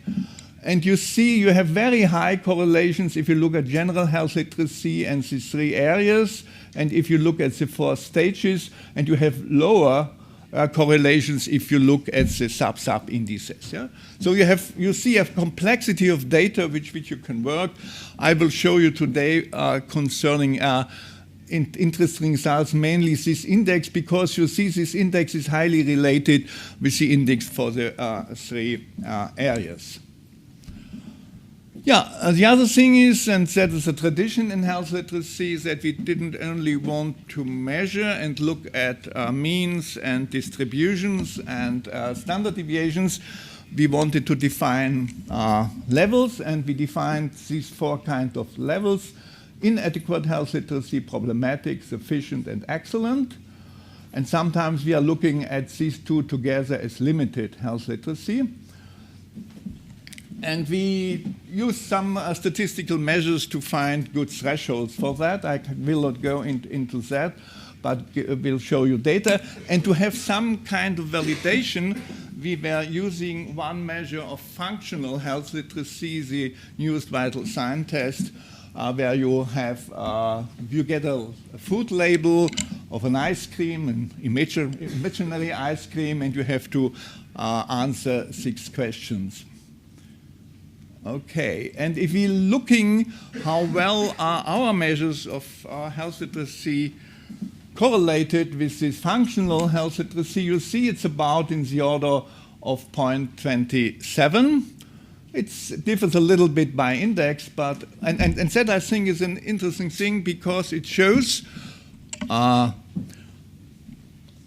and you see you have very high correlations if you look at general health literacy and these 3 areas, and if you look at the 4 stages, and you have lower correlations if you look at the sub indices. Yeah? So you see a complexity of data which you can work. I will show you today concerning interesting results, mainly this index, because you see this index is highly related with the index for the 3 areas. Yeah, the other thing is, and that is a tradition in health literacy, that we didn't only want to measure and look at means and distributions and standard deviations. We wanted to define levels, and we defined these 4 kinds of levels: inadequate health literacy, problematic, sufficient, and excellent. And sometimes we are looking at these 2 together as limited health literacy. And we use some statistical measures to find good thresholds for that. I will not go into that, but will show you data. And to have some kind of validation, we were using one measure of functional health literacy, the newest vital sign test, where you have you get a food label of an ice cream, an imaginary ice cream, and you have to answer 6 questions. Okay, and if we're looking how well are our measures of health literacy correlated with this functional health literacy, you see it's about in the order of 0.27. It differs a little bit by index, but and that I think is an interesting thing because it shows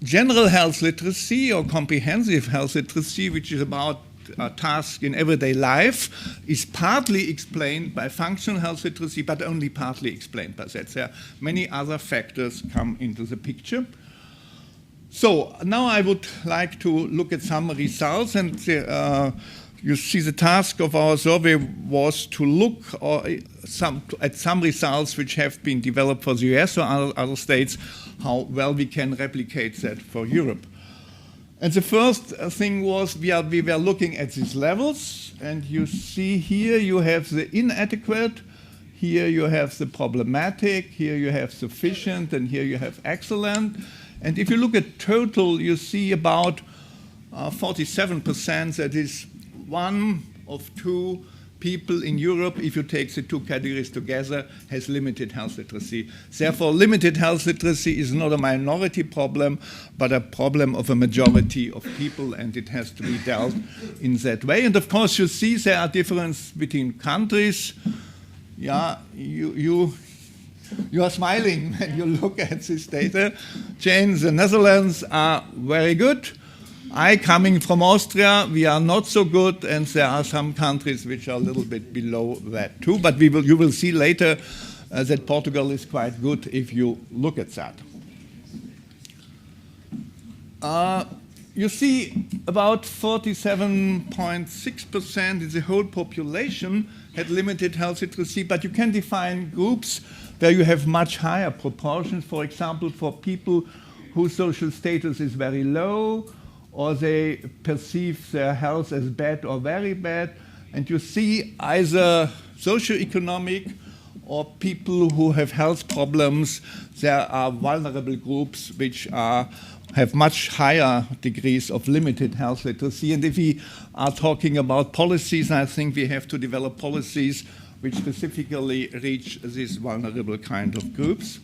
general health literacy or comprehensive health literacy, which is about task in everyday life, is partly explained by functional health literacy, but only partly explained by that. There are many other factors come into the picture. So now I would like to look at some results, and you see the task of our survey was to look at some results which have been developed for the US or other states, how well we can replicate that for Europe. And the first thing was we were looking at these levels, and you see here you have the inadequate, here you have the problematic, here you have sufficient, and here you have excellent. And if you look at total, you see about 47%, that is 1 of 2 people in Europe, if you take the two categories together, has limited health literacy. Therefore, limited health literacy is not a minority problem, but a problem of a majority of people, and it has to be dealt in that way. And of course, you see there are differences between countries. Yeah, you are smiling when you look at this data. Jane, the Netherlands are very good. I, coming from Austria, we are not so good, and there are some countries which are a little bit below that too. But you will see later that Portugal is quite good if you look at that. You see about 47.6% of the whole population had limited health literacy, but you can define groups where you have much higher proportions, for example, for people whose social status is very low, or they perceive their health as bad or very bad. And you see either socioeconomic or people who have health problems. There are vulnerable groups which have much higher degrees of limited health literacy. And if we are talking about policies, I think we have to develop policies which specifically reach these vulnerable kind of groups.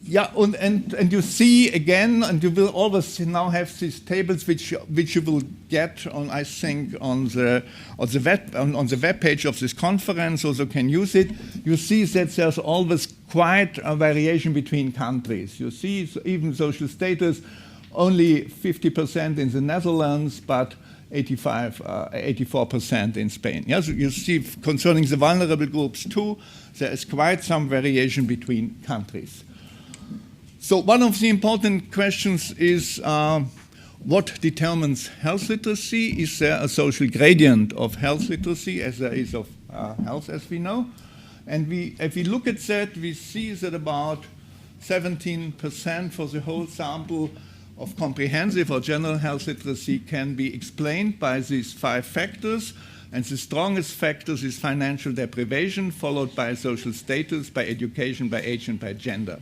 Yeah, and you see again, and you will always now have these tables which you will get on, I think, on the web page of this conference, also can use it. You see that there's always quite a variation between countries. You see even social status, only 50% in the Netherlands, but 84% in Spain. Yes, you see concerning the vulnerable groups too, there is quite some variation between countries. So one of the important questions is what determines health literacy? Is there a social gradient of health literacy as there is of health, as we know? And if we look at that, we see that about 17% for the whole sample of comprehensive or general health literacy can be explained by these 5 factors. And the strongest factors is financial deprivation, followed by social status, by education, by age, and by gender.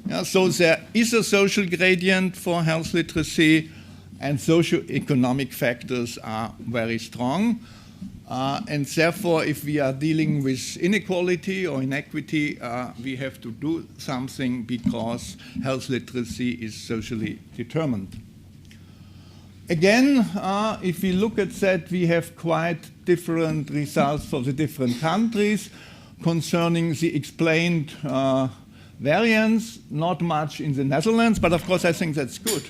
Yeah, so there is a social gradient for health literacy, and socioeconomic factors are very strong. And therefore, if we are dealing with inequality or inequity, we have to do something because health literacy is socially determined. Again, if we look at that, we have quite different results for the different countries concerning the explained variance, not much in the Netherlands, but of course I think that's good.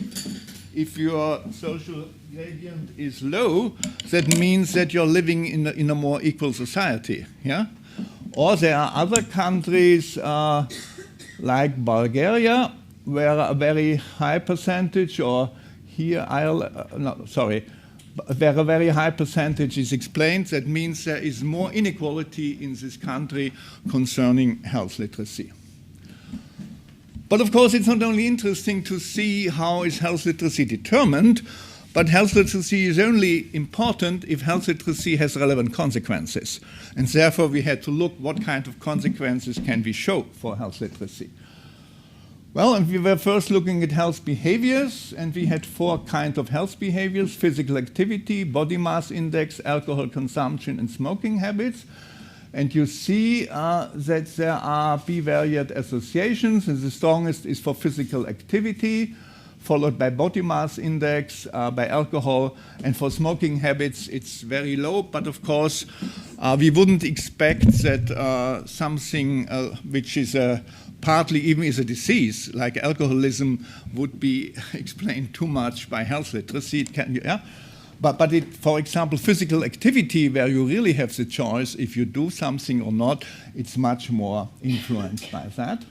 If your social gradient is low, that means that you're living in a more equal society. Yeah? Or there are other countries like Bulgaria, where a very high percentage, or here where a very high percentage is explained. That means there is more inequality in this country concerning health literacy. But of course, it's not only interesting to see how is health literacy determined, but health literacy is only important if health literacy has relevant consequences. And therefore, we had to look what kind of consequences can we show for health literacy. Well, and we were first looking at health behaviors, and we had 4 kinds of health behaviors: physical activity, body mass index, alcohol consumption, and smoking habits. And you see that there are bivariate associations, and the strongest is for physical activity, followed by body mass index, by alcohol, and for smoking habits it's very low. But of course, we wouldn't expect that something which is partly even is a disease, like alcoholism, would be explained too much by health literacy. It can, yeah? But it, for example, physical activity, where you really have the choice if you do something or not, it's much more influenced by that.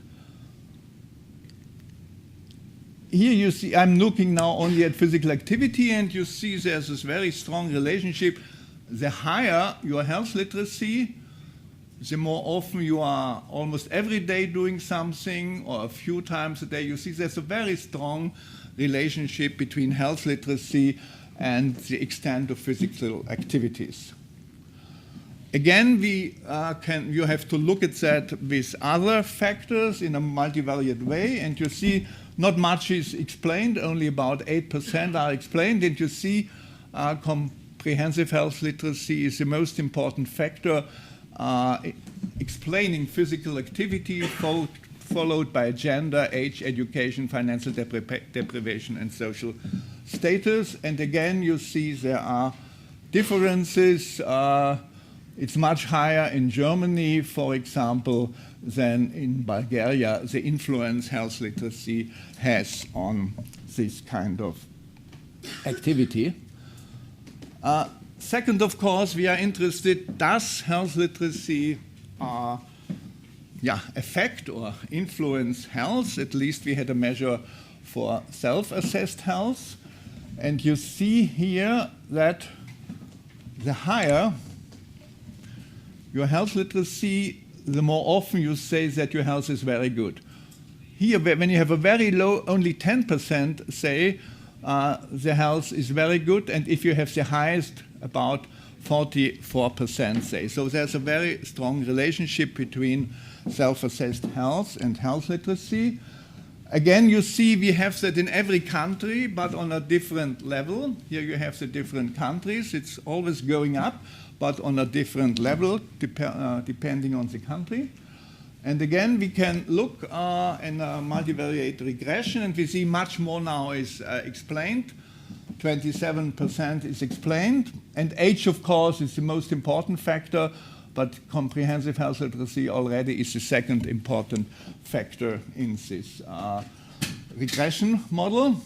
Here you see, I'm looking now only at physical activity, and you see there's this very strong relationship. The higher your health literacy, the more often you are almost every day doing something, or a few times a day. You see there's a very strong relationship between health literacy and the extent of physical activities. Again, you have to look at that with other factors in a multivariate way, and you see not much is explained, only about 8% are explained, and you see comprehensive health literacy is the most important factor explaining physical activity, followed by gender, age, education, financial deprivation, and social status. And again, you see there are differences. It's much higher in Germany, for example, than in Bulgaria, the influence health literacy has on this kind of activity. Second, of course, we are interested, does health literacy affect or influence health? At least we had a measure for self-assessed health. And you see here that the higher your health literacy, the more often you say that your health is very good. Here, when you have a very low, only 10% say the health is very good, and if you have the highest, about 44% say. So there's a very strong relationship between self-assessed health and health literacy. Again, you see we have that in every country, but on a different level. Here you have the different countries. It's always going up, but on a different level, depending on the country. And again, we can look in a multivariate regression, and we see much more now is explained. 27% is explained. And age, of course, is the most important factor, but comprehensive health literacy already is the second important factor in this regression model.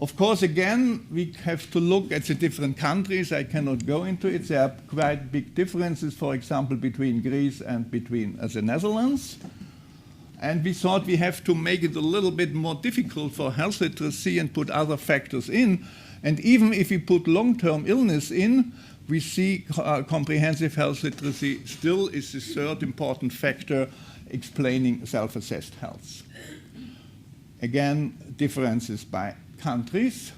Of course, again, we have to look at the different countries. I cannot go into it. There are quite big differences, for example, between Greece and between the Netherlands. And we thought we have to make it a little bit more difficult for health literacy and put other factors in. And even if we put long-term illness in, we see comprehensive health literacy still is the third important factor explaining self-assessed health. Again, differences by countries.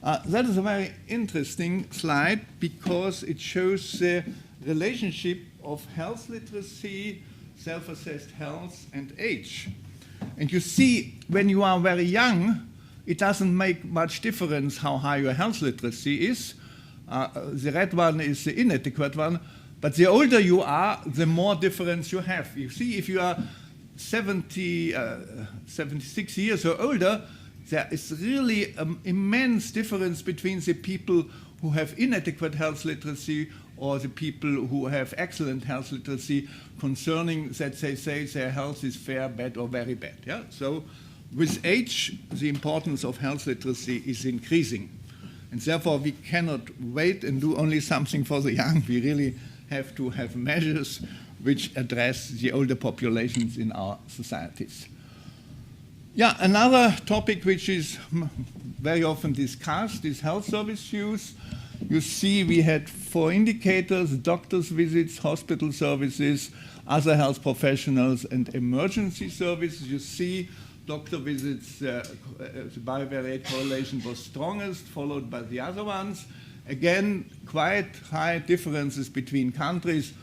That is a very interesting slide because it shows the relationship of health literacy, self-assessed health, and age. And you see, when you are very young, it doesn't make much difference how high your health literacy is. The red one is the inadequate one, but the older you are, the more difference you have. You see, if you are 76 years or older, there is really an immense difference between the people who have inadequate health literacy or the people who have excellent health literacy concerning that they say their health is fair, bad, or very bad. Yeah? So with age, the importance of health literacy is increasing. And therefore, we cannot wait and do only something for the young. We really have to have measures which address the older populations in our societies. Yeah, another topic which is very often discussed is health service use. You see we had 4 indicators: doctor's visits, hospital services, other health professionals, and emergency services. You see doctor visits, the bivariate correlation was strongest, followed by the other ones. Again, quite high differences between countries.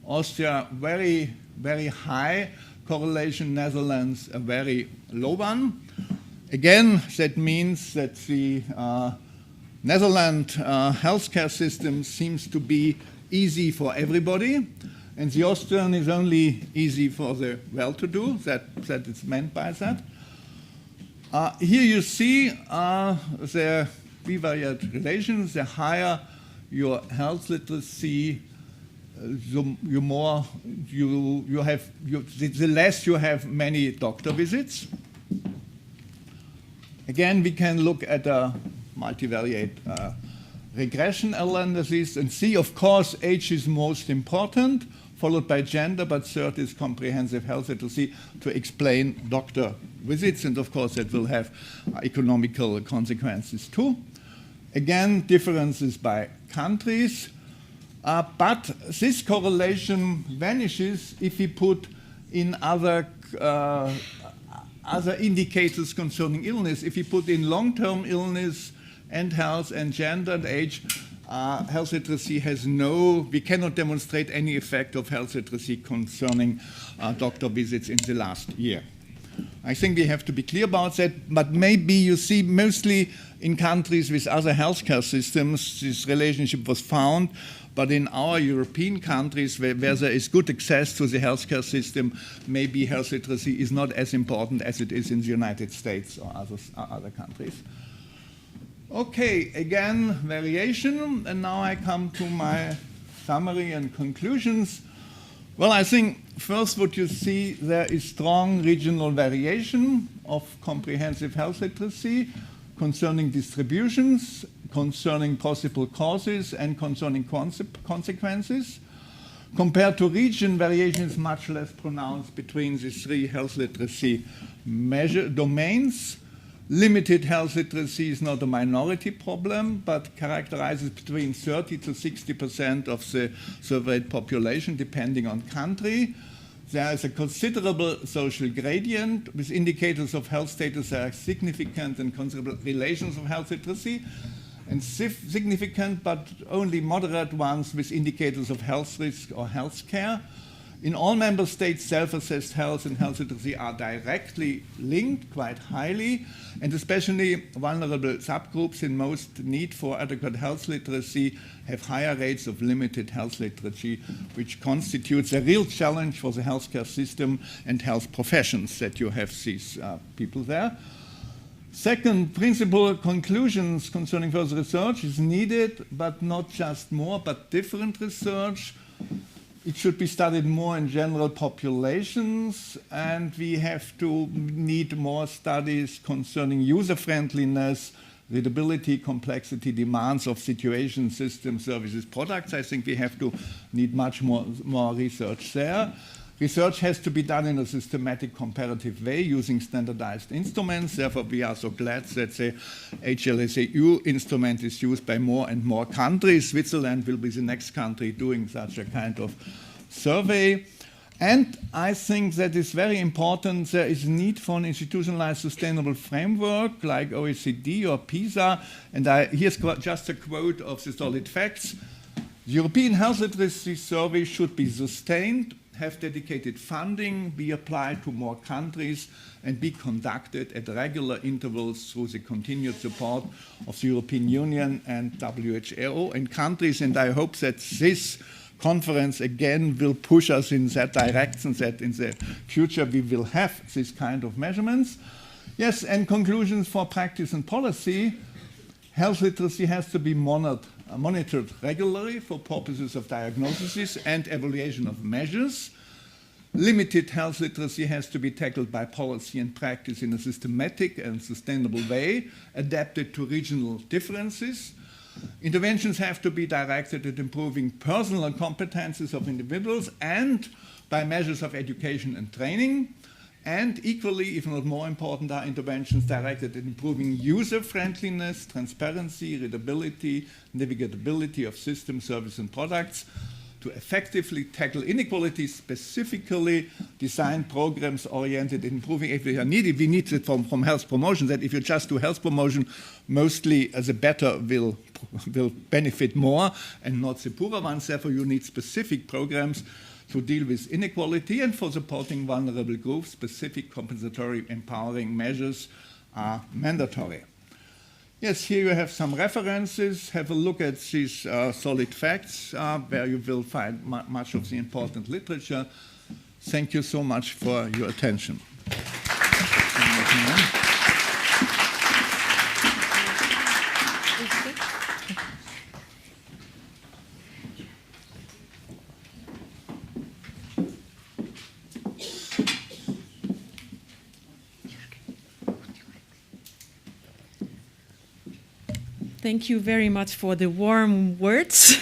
Austria, very, very high correlation. Netherlands, a very low one. Again, that means that the Netherlands healthcare system seems to be easy for everybody, and the Austrian is only easy for the well-to-do. That is meant by that. Here you see the bivariate relations. The higher your health literacy, the less you have many doctor visits. Again, we can look at a multivariate regression analysis and see, of course, age is most important, followed by gender, but third is comprehensive health literacy to explain doctor visits, and of course that will have economical consequences too. Again, differences by countries, but this correlation vanishes if we put in other indicators concerning illness. If we put in long-term illness and health and gender and age, health literacy has we cannot demonstrate any effect of health literacy concerning doctor visits in the last year. I think we have to be clear about that, but maybe you see mostly in countries with other healthcare systems, this relationship was found, but in our European countries where there is good access to the healthcare system, maybe health literacy is not as important as it is in the United States or other countries. Okay, again, variation, and now I come to my summary and conclusions. Well, I think first what you see, there is strong regional variation of comprehensive health literacy concerning distributions, concerning possible causes, and concerning consequences. Compared to region, variation is much less pronounced between the three health literacy domains. Limited health literacy is not a minority problem, but characterizes between 30 to 60% of the surveyed population, depending on country. There is a considerable social gradient with indicators of health status that are significant and considerable relations of health literacy, and significant but only moderate ones with indicators of health risk or health care. In all member states, self-assessed health and health literacy are directly linked quite highly, and especially vulnerable subgroups in most need for adequate health literacy have higher rates of limited health literacy, which constitutes a real challenge for the healthcare system and health professions that you have these people there. Second, principal conclusions concerning further research is needed, but not just more, but different research. It should be studied more in general populations, and we have to need more studies concerning user-friendliness, readability, complexity, demands of situations, systems, services, products. I think we have to need much more research there. Research has to be done in a systematic, comparative way using standardized instruments. Therefore, we are so glad that the HLS-EU instrument is used by more and more countries. Switzerland will be the next country doing such a kind of survey. And I think that is very important. There is need for an institutionalized sustainable framework like OECD or PISA. And here's just a quote of the solid facts. The European Health Literacy Survey should be sustained, have dedicated funding, be applied to more countries, and be conducted at regular intervals through the continued support of the European Union and WHO and countries. And I hope that this conference again will push us in that direction, that in the future we will have this kind of measurements. Yes, and conclusions for practice and policy. Health literacy has to be monitored regularly for purposes of diagnosis and evaluation of measures. Limited health literacy has to be tackled by policy and practice in a systematic and sustainable way, adapted to regional differences. Interventions have to be directed at improving personal competences of individuals and by measures of education and training. And equally, if not more important, are interventions directed at improving user-friendliness, transparency, readability, navigability of systems, services, and products. To effectively tackle inequalities, specifically design programs oriented in improving, if they are needed, we need it from health promotion, that if you just do health promotion, mostly the better will benefit more and not the poorer ones. Therefore, you need specific programs to deal with inequality, and for supporting vulnerable groups, specific compensatory empowering measures are mandatory. Yes, here you have some references. Have a look at these solid facts where you will find much of the important literature. Thank you so much for your attention. Thank you very much for the warm words.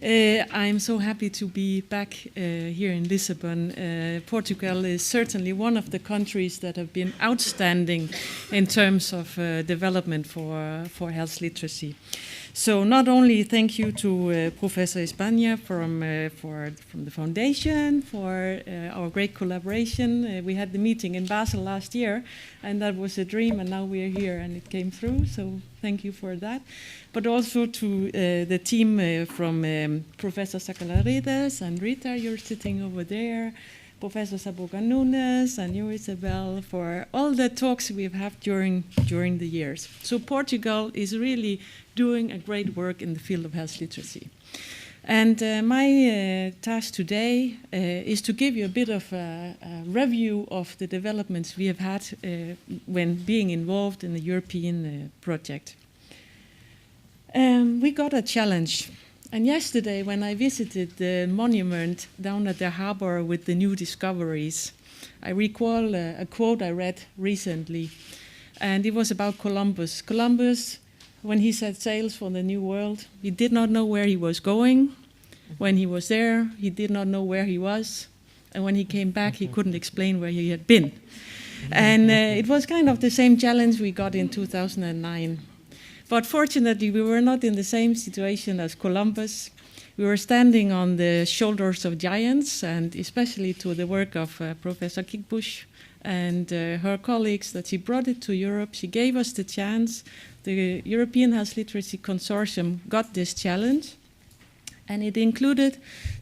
I'm so happy to be back here in Lisbon. Portugal is certainly one of the countries that have been outstanding in terms of development for health literacy. So not only thank you to Professor España from the foundation for our great collaboration. We had the meeting in Basel last year, and that was a dream, and now we are here, and it came through. So thank you for that. But also to the team from Professor Sakellarides and Rita, you're sitting over there. Professor Saboga Nunes and you, Isabel, for all the talks we've had during the years. So Portugal is really doing a great work in the field of health literacy. And my task today is to give you a bit of a review of the developments we have had when being involved in the European project. We got a challenge. And yesterday, when I visited the monument down at the harbor with the new discoveries, I recall a quote I read recently, and it was about Columbus. Columbus, when he set sails for the New World, he did not know where he was going. When he was there, he did not know where he was. And when he came back, he couldn't explain where he had been. And it was kind of the same challenge we got in 2009. But fortunately, we were not in the same situation as Columbus. We were standing on the shoulders of giants, and especially to the work of Professor Kickbusch and her colleagues, that she brought it to Europe. She gave us the chance. The European Health Literacy Consortium got this challenge, and it included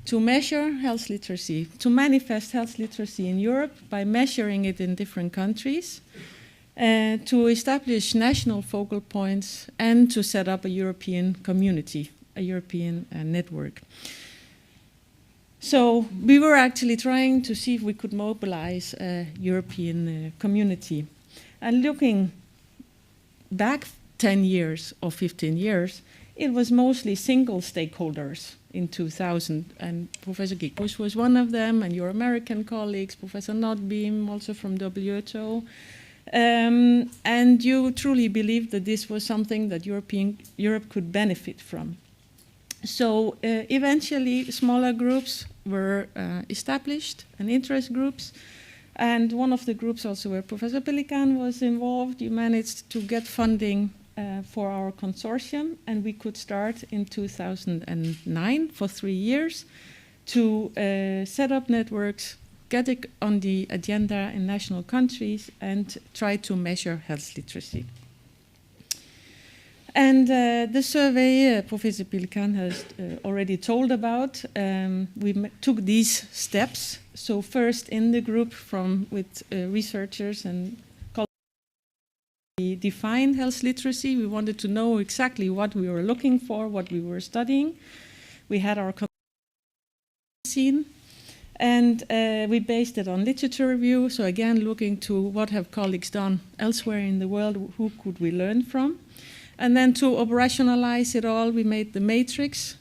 to measure health literacy, to manifest health literacy in Europe by measuring it in different countries, to establish national focal points, and to set up a European community, a European network. So we were actually trying to see if we could mobilize a European community. And looking back 10 years or 15 years, it was mostly single stakeholders in 2000, and Professor Kickbusch was one of them, and your American colleagues, Professor Notbeam, also from WHO. And you truly believed that this was something that Europe could benefit from. So eventually smaller groups were established, and interest groups, and one of the groups also where Professor Pelikan was involved. You managed to get funding for our consortium, and we could start in 2009 for 3 years to set up networks, get it on the agenda in national countries, and try to measure health literacy. And the survey Professor Pelikan has already told about, we took these steps. So first in the group with researchers and colleagues, we defined health literacy. We wanted to know exactly what we were looking for, what we were studying. We had our scene. And we based it on literature review. So again, looking to what have colleagues done elsewhere in the world, who could we learn from? And then to operationalize it all, we made the matrix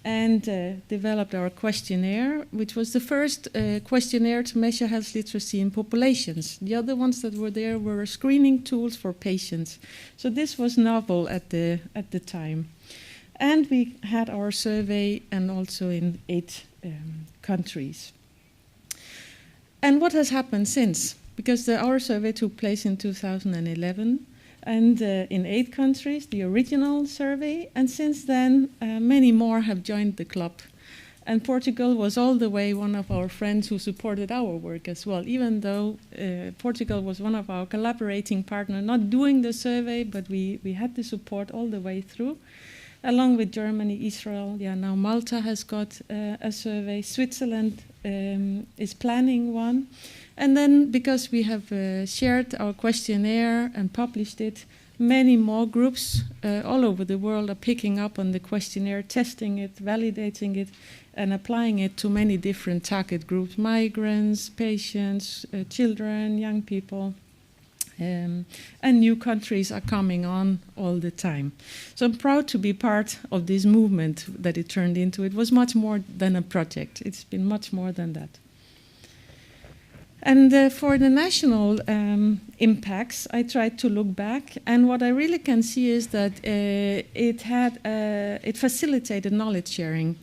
and developed our questionnaire, which was the first questionnaire to measure health literacy in populations. The other ones that were there were screening tools for patients. So this was novel at the time. And we had our survey, and also in 8 countries. And what has happened since? Because our survey took place in 2011, and in 8 countries, the original survey, and since then, many more have joined the club. And Portugal was all the way one of our friends who supported our work as well, even though Portugal was one of our collaborating partners, not doing the survey, but we had the support all the way through. Along with Germany, Israel, now Malta has got a survey. Switzerland is planning one. And then, because we have shared our questionnaire and published it, many more groups all over the world are picking up on the questionnaire, testing it, validating it, and applying it to many different target groups: migrants, patients, children, young people. And new countries are coming on all the time. So I'm proud to be part of this movement that it turned into. It was much more than a project. It's been much more than that. And for the national impacts, I tried to look back, and what I really can see is that it facilitated knowledge sharing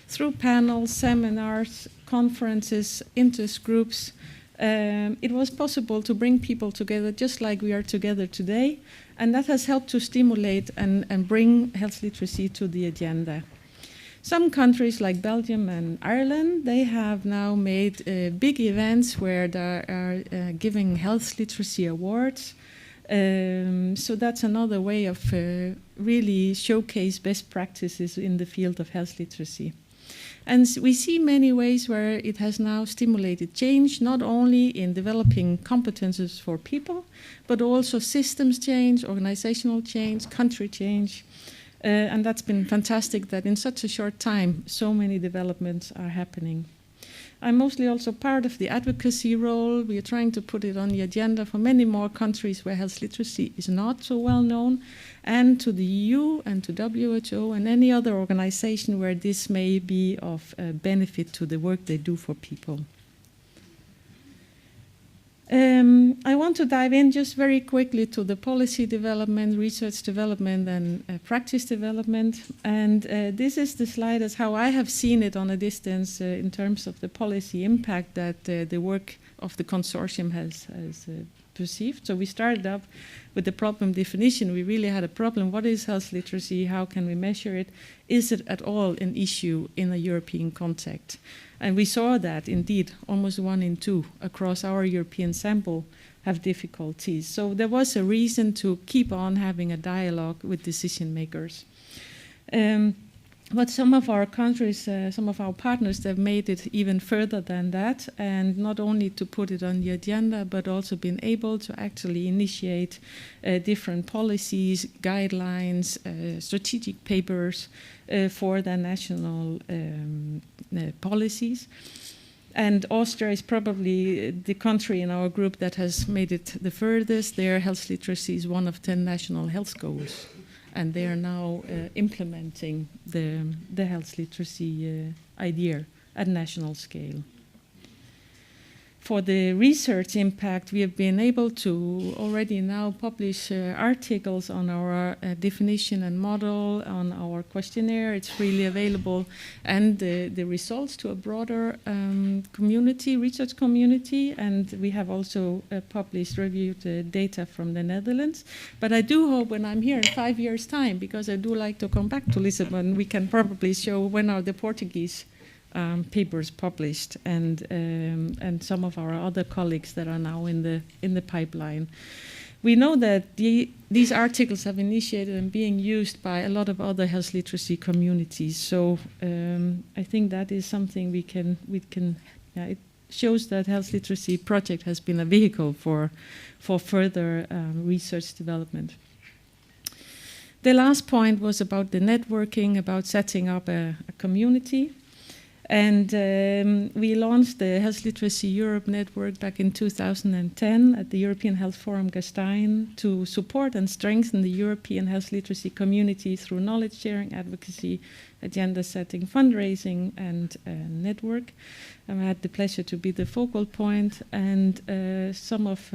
through panels, seminars, conferences, interest groups. It was possible to bring people together just like we are together today, and that has helped to stimulate and bring health literacy to the agenda. Some countries like Belgium and Ireland, they have now made big events where they are giving health literacy awards. So that's another way of really showcase best practices in the field of health literacy. And we see many ways where it has now stimulated change, not only in developing competences for people, but also systems change, organizational change, country change. And that's been fantastic that in such a short time, so many developments are happening. I'm mostly also part of the advocacy role. We are trying to put it on the agenda for many more countries where health literacy is not so well known, and to the EU and to WHO and any other organization where this may be of benefit to the work they do for people. I want to dive in just very quickly to the policy development, research development, and practice development. And this is the slide as how I have seen it on a distance in terms of the policy impact that the work of the consortium has perceived. So we started up with the problem definition. We really had a problem. What is health literacy? How can we measure it? Is it at all an issue in a European context? And we saw that, indeed, almost 1 in 2 across our European sample have difficulties. So there was a reason to keep on having a dialogue with decision makers. But some of our countries, some of our partners, they've made it even further than that, and not only to put it on the agenda, but also been able to actually initiate different policies, guidelines, strategic papers for their national policies. And Austria is probably the country in our group that has made it the furthest. Their health literacy is one of 10 national health goals. And they are now implementing the health literacy idea at national scale. For the research impact, we have been able to already now publish articles on our definition and model, on our questionnaire. It's freely available, and the results to a broader community, research community. And we have also published, reviewed data from the Netherlands. But I do hope when I'm here in 5 years' time, because I do like to come back to Lisbon, we can probably show when are the Portuguese papers published, and some of our other colleagues that are now in the pipeline. We know that these articles have initiated and being used by a lot of other health literacy communities. So I think that is something we can. It shows that health literacy project has been a vehicle for further research development. The last point was about the networking, about setting up a community. And we launched the Health Literacy Europe Network back in 2010 at the European Health Forum Gastein to support and strengthen the European health literacy community through knowledge sharing, advocacy, agenda setting, fundraising, and network. I had the pleasure to be the focal point, and some of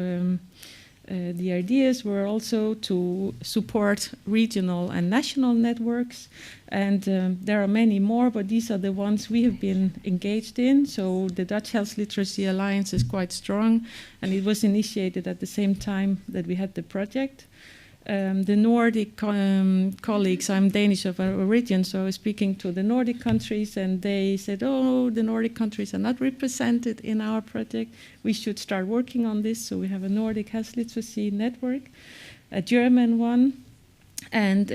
the ideas were also to support regional and national networks, and there are many more, but these are the ones we have been engaged in. So the Dutch Health Literacy Alliance is quite strong, and it was initiated at the same time that we had the project. The Nordic colleagues, I'm Danish of origin, so I was speaking to the Nordic countries, and they said, oh, the Nordic countries are not represented in our project. We should start working on this. So we have a Nordic health literacy network, a German one. And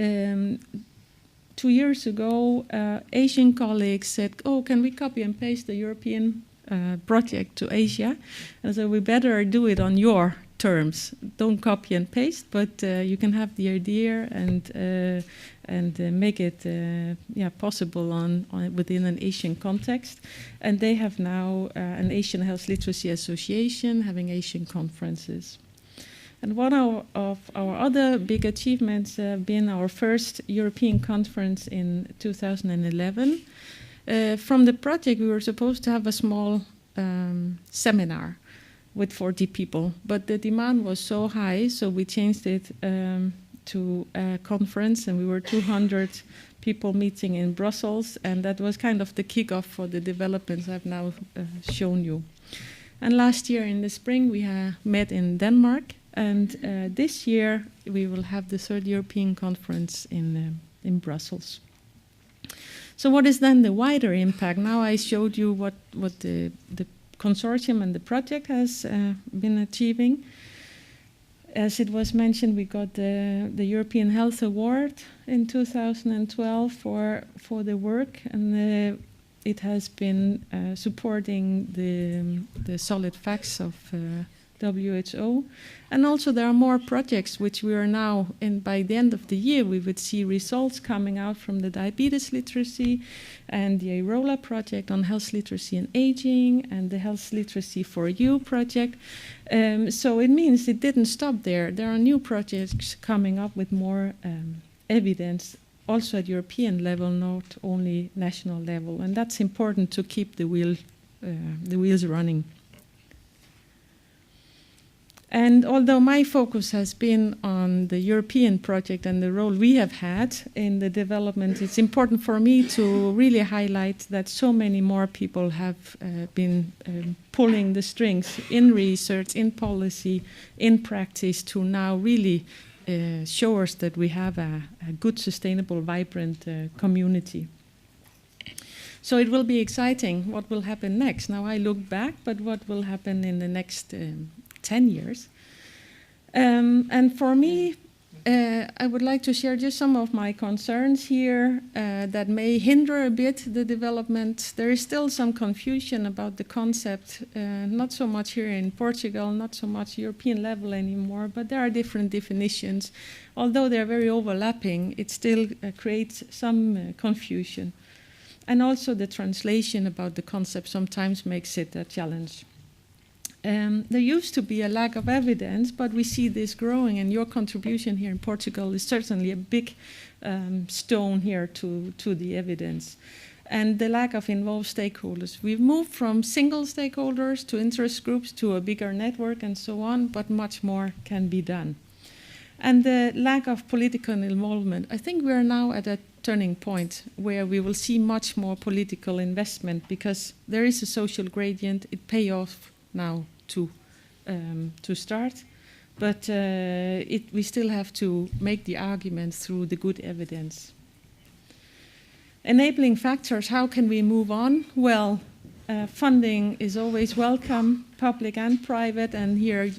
2 years ago, Asian colleagues said, oh, can we copy and paste the European project to Asia? And so we better do it on your terms. Don't copy and paste, but you can have the idea and make it possible within an Asian context. And they have now an Asian Health Literacy Association having Asian conferences. And one of our other big achievements have been our first European conference in 2011. From the project, we were supposed to have a small seminar with 40 people, but the demand was so high, so we changed it to a conference, and we were 200 people meeting in Brussels, and that was kind of the kickoff for the developments I've now shown you. And last year in the spring, we met in Denmark, and this year we will have the 3rd European conference in Brussels. So what is then the wider impact? Now I showed you what the consortium and the project has been achieving. As it was mentioned, we got the European Health Award in 2012 for the work, and it has been supporting the solid facts of WHO, and also there are more projects which we are now, and by the end of the year we would see results coming out from the diabetes literacy and the AROLA project on health literacy and aging and the health literacy for you project. So it means it didn't stop there. There are new projects coming up with more evidence also at European level, not only national level, and that's important to keep the wheels running. And although my focus has been on the European project and the role we have had in the development, it's important for me to really highlight that so many more people have been pulling the strings in research, in policy, in practice to now really show us that we have a good, sustainable, vibrant community. So it will be exciting what will happen next. Now I look back, but what will happen in the next 10 years. And for me, I would like to share just some of my concerns here that may hinder a bit the development. There is still some confusion about the concept, not so much here in Portugal, not so much European level anymore, but there are different definitions. Although they're very overlapping, it still creates some confusion. And also the translation about the concept sometimes makes it a challenge. There used to be a lack of evidence, but we see this growing, and your contribution here in Portugal is certainly a big stone here to the evidence. And the lack of involved stakeholders. We've moved from single stakeholders to interest groups to a bigger network and so on, but much more can be done. And the lack of political involvement. I think we are now at a turning point where we will see much more political investment because there is a social gradient. It pays off now to start, but we still have to make the argument through the good evidence. Enabling factors, how can we move on? Well, funding is always welcome, public and private, and here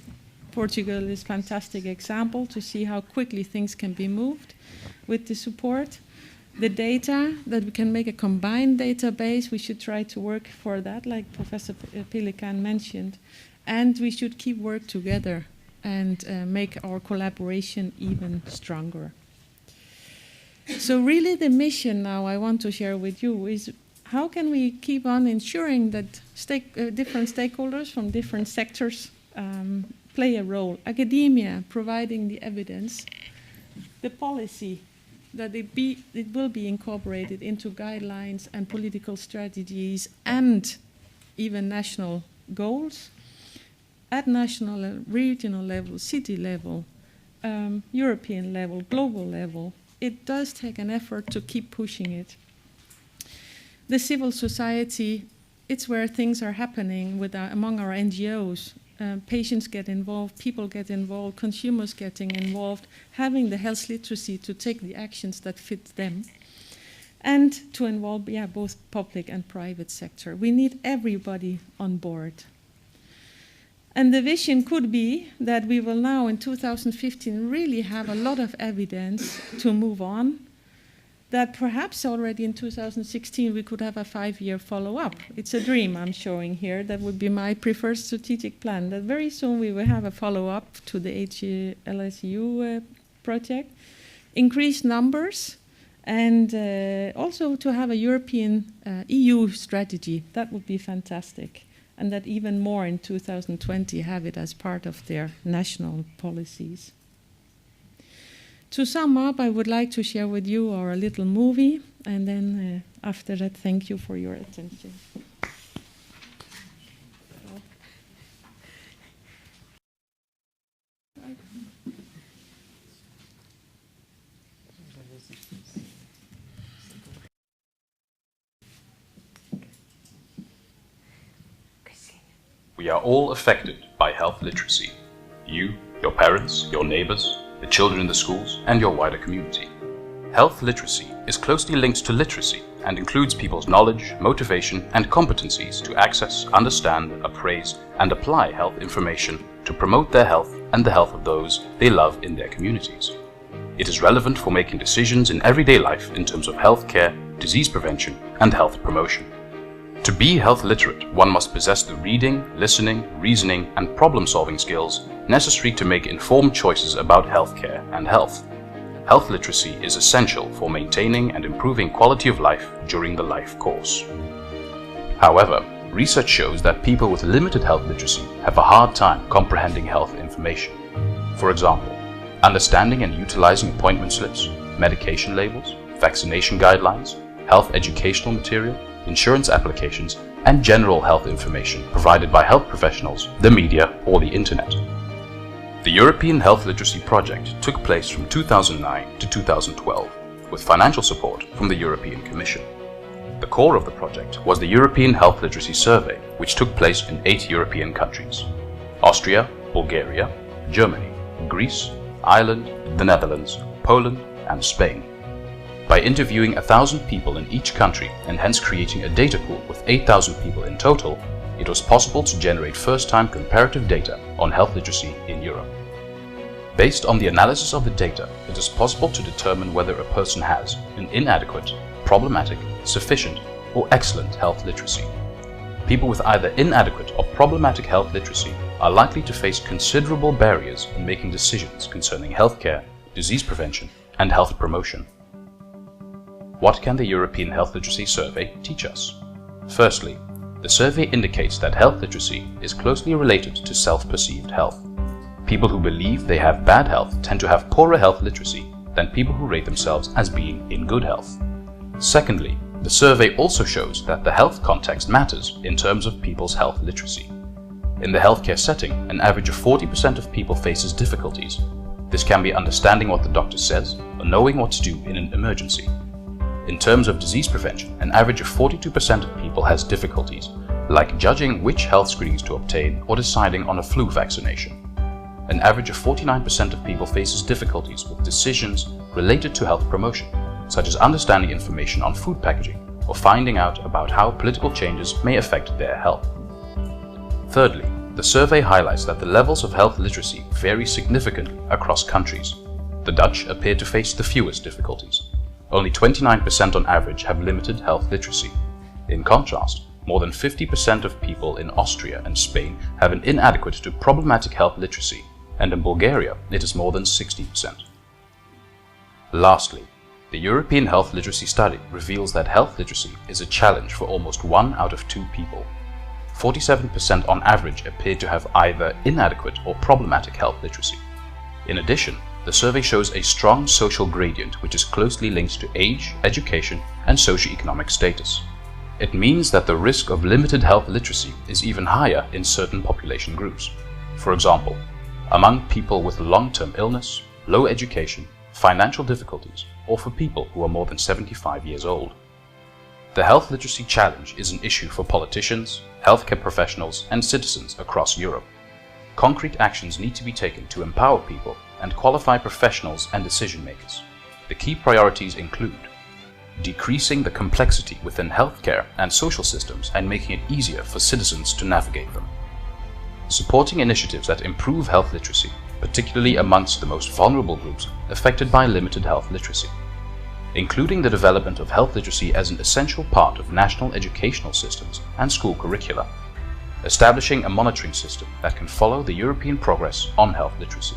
Portugal is a fantastic example to see how quickly things can be moved with the support. The data, that we can make a combined database, we should try to work for that, like Professor Pelikan mentioned. And we should keep work together and make our collaboration even stronger. So really the mission now I want to share with you is how can we keep on ensuring that different stakeholders from different sectors play a role. Academia, providing the evidence, the policy, that it will be incorporated into guidelines and political strategies and even national goals at national, regional level, city level, European level, global level. It does take an effort to keep pushing it. The civil society, it's where things are happening among our NGOs. Patients get involved, people get involved, consumers getting involved, having the health literacy to take the actions that fit them, and to involve both public and private sector. We need everybody on board. And the vision could be that we will now in 2015 really have a lot of evidence to move on, that perhaps already in 2016 we could have a 5-year follow-up. It's a dream I'm showing here. That would be my preferred strategic plan, that very soon we will have a follow-up to the HLS-EU project, increase numbers, and also to have a European EU strategy. That would be fantastic. And that even more in 2020 have it as part of their national policies. To sum up, I would like to share with you our little movie, and then after that, thank you for your attention. We are all affected by health literacy. You, your parents, your neighbors, the children in the schools, and your wider community. Health literacy is closely linked to literacy and includes people's knowledge, motivation, and competencies to access, understand, appraise, and apply health information to promote their health and the health of those they love in their communities. It is relevant for making decisions in everyday life in terms of health care, disease prevention, and health promotion. To be health literate, one must possess the reading, listening, reasoning, and problem-solving skills necessary to make informed choices about healthcare and health. Health literacy is essential for maintaining and improving quality of life during the life course. However, research shows that people with limited health literacy have a hard time comprehending health information. For example, understanding and utilizing appointment slips, medication labels, vaccination guidelines, health educational material, insurance applications, and general health information provided by health professionals, the media, or the internet. The European Health Literacy Project took place from 2009 to 2012, with financial support from the European Commission. The core of the project was the European Health Literacy Survey, which took place in 8 European countries: Austria, Bulgaria, Germany, Greece, Ireland, the Netherlands, Poland, and Spain. By interviewing 1,000 people in each country and hence creating a data pool with 8,000 people in total, it was possible to generate first-time comparative data on health literacy in Europe. Based on the analysis of the data, it is possible to determine whether a person has an inadequate, problematic, sufficient, or excellent health literacy. People with either inadequate or problematic health literacy are likely to face considerable barriers in making decisions concerning healthcare, disease prevention, and health promotion. What can the European Health Literacy Survey teach us? Firstly, the survey indicates that health literacy is closely related to self-perceived health. People who believe they have bad health tend to have poorer health literacy than people who rate themselves as being in good health. Secondly, the survey also shows that the health context matters in terms of people's health literacy. In the healthcare setting, an average of 40% of people faces difficulties. This can be understanding what the doctor says or knowing what to do in an emergency. In terms of disease prevention, an average of 42% of people has difficulties, like judging which health screenings to obtain or deciding on a flu vaccination. An average of 49% of people faces difficulties with decisions related to health promotion, such as understanding information on food packaging or finding out about how political changes may affect their health. Thirdly, the survey highlights that the levels of health literacy vary significantly across countries. The Dutch appear to face the fewest difficulties. Only 29% on average have limited health literacy. In contrast, more than 50% of people in Austria and Spain have an inadequate to problematic health literacy, and in Bulgaria it is more than 60%. Lastly, the European Health Literacy Study reveals that health literacy is a challenge for almost 1 out of 2 people. 47% on average appear to have either inadequate or problematic health literacy. In addition, the survey shows a strong social gradient which is closely linked to age, education, and socioeconomic status. It means that the risk of limited health literacy is even higher in certain population groups. For example, among people with long-term illness, low education, financial difficulties, or for people who are more than 75 years old. The health literacy challenge is an issue for politicians, healthcare professionals, and citizens across Europe. Concrete actions need to be taken to empower people and qualify professionals and decision makers. The key priorities include decreasing the complexity within healthcare and social systems and making it easier for citizens to navigate them, supporting initiatives that improve health literacy, particularly amongst the most vulnerable groups affected by limited health literacy, including the development of health literacy as an essential part of national educational systems and school curricula, establishing a monitoring system that can follow the European progress on health literacy.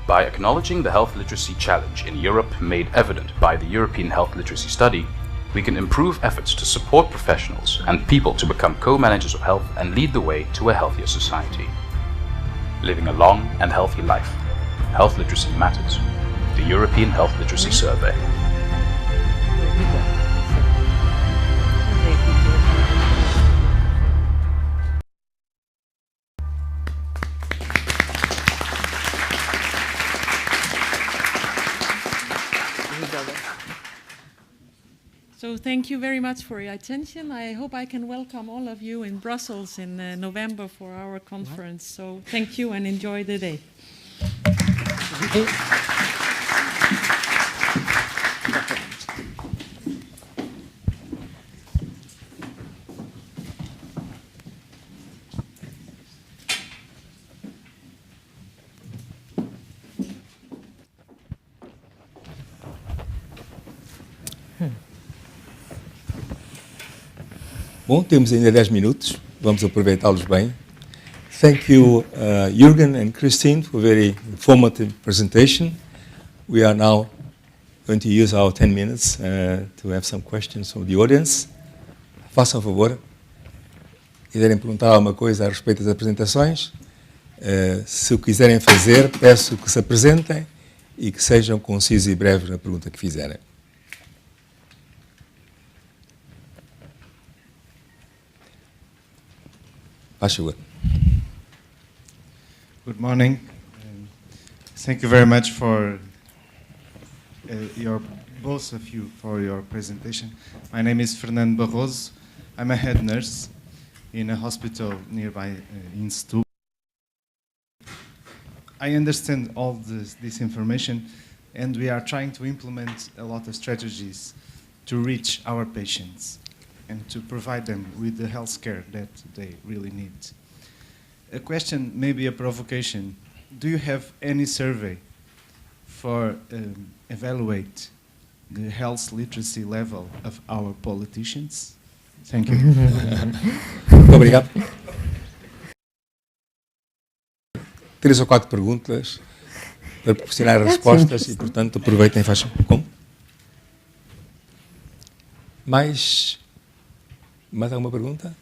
By acknowledging the health literacy challenge in Europe made evident by the European Health Literacy Study, we can improve efforts to support professionals and people to become co-managers of health and lead the way to a healthier society. Living a long and healthy life. Health literacy matters. The European Health Literacy Survey. So thank you very much for your attention. I hope I can welcome all of you in Brussels in November for our conference. So thank you and enjoy the day. Bom, temos ainda 10 minutos, vamos aproveitá-los bem. Thank you, Jürgen and Kristine, for a very informative presentation. We are now going to use our 10 minutes to have some questions from the audience. Façam favor, quiserem perguntar alguma coisa a respeito das apresentações, se o quiserem fazer, peço que se apresentem e que sejam concisos e breves na pergunta que fizerem. Faz favor. Good morning. Thank you very much for both of you for your presentation. My name is Fernando Barroso. I'm a head nurse in a hospital nearby in Stu. I understand all this information, and we are trying to implement a lot of strategies to reach our patients and to provide them with the health care that they really need. A question, maybe a provocation. Do you have any survey for evaluate the health literacy level of our politicians? Thank you. Muito obrigado. 3 ou 4 perguntas para proporcionar respostas e, portanto, aproveitem e façam. Como? Mais alguma pergunta?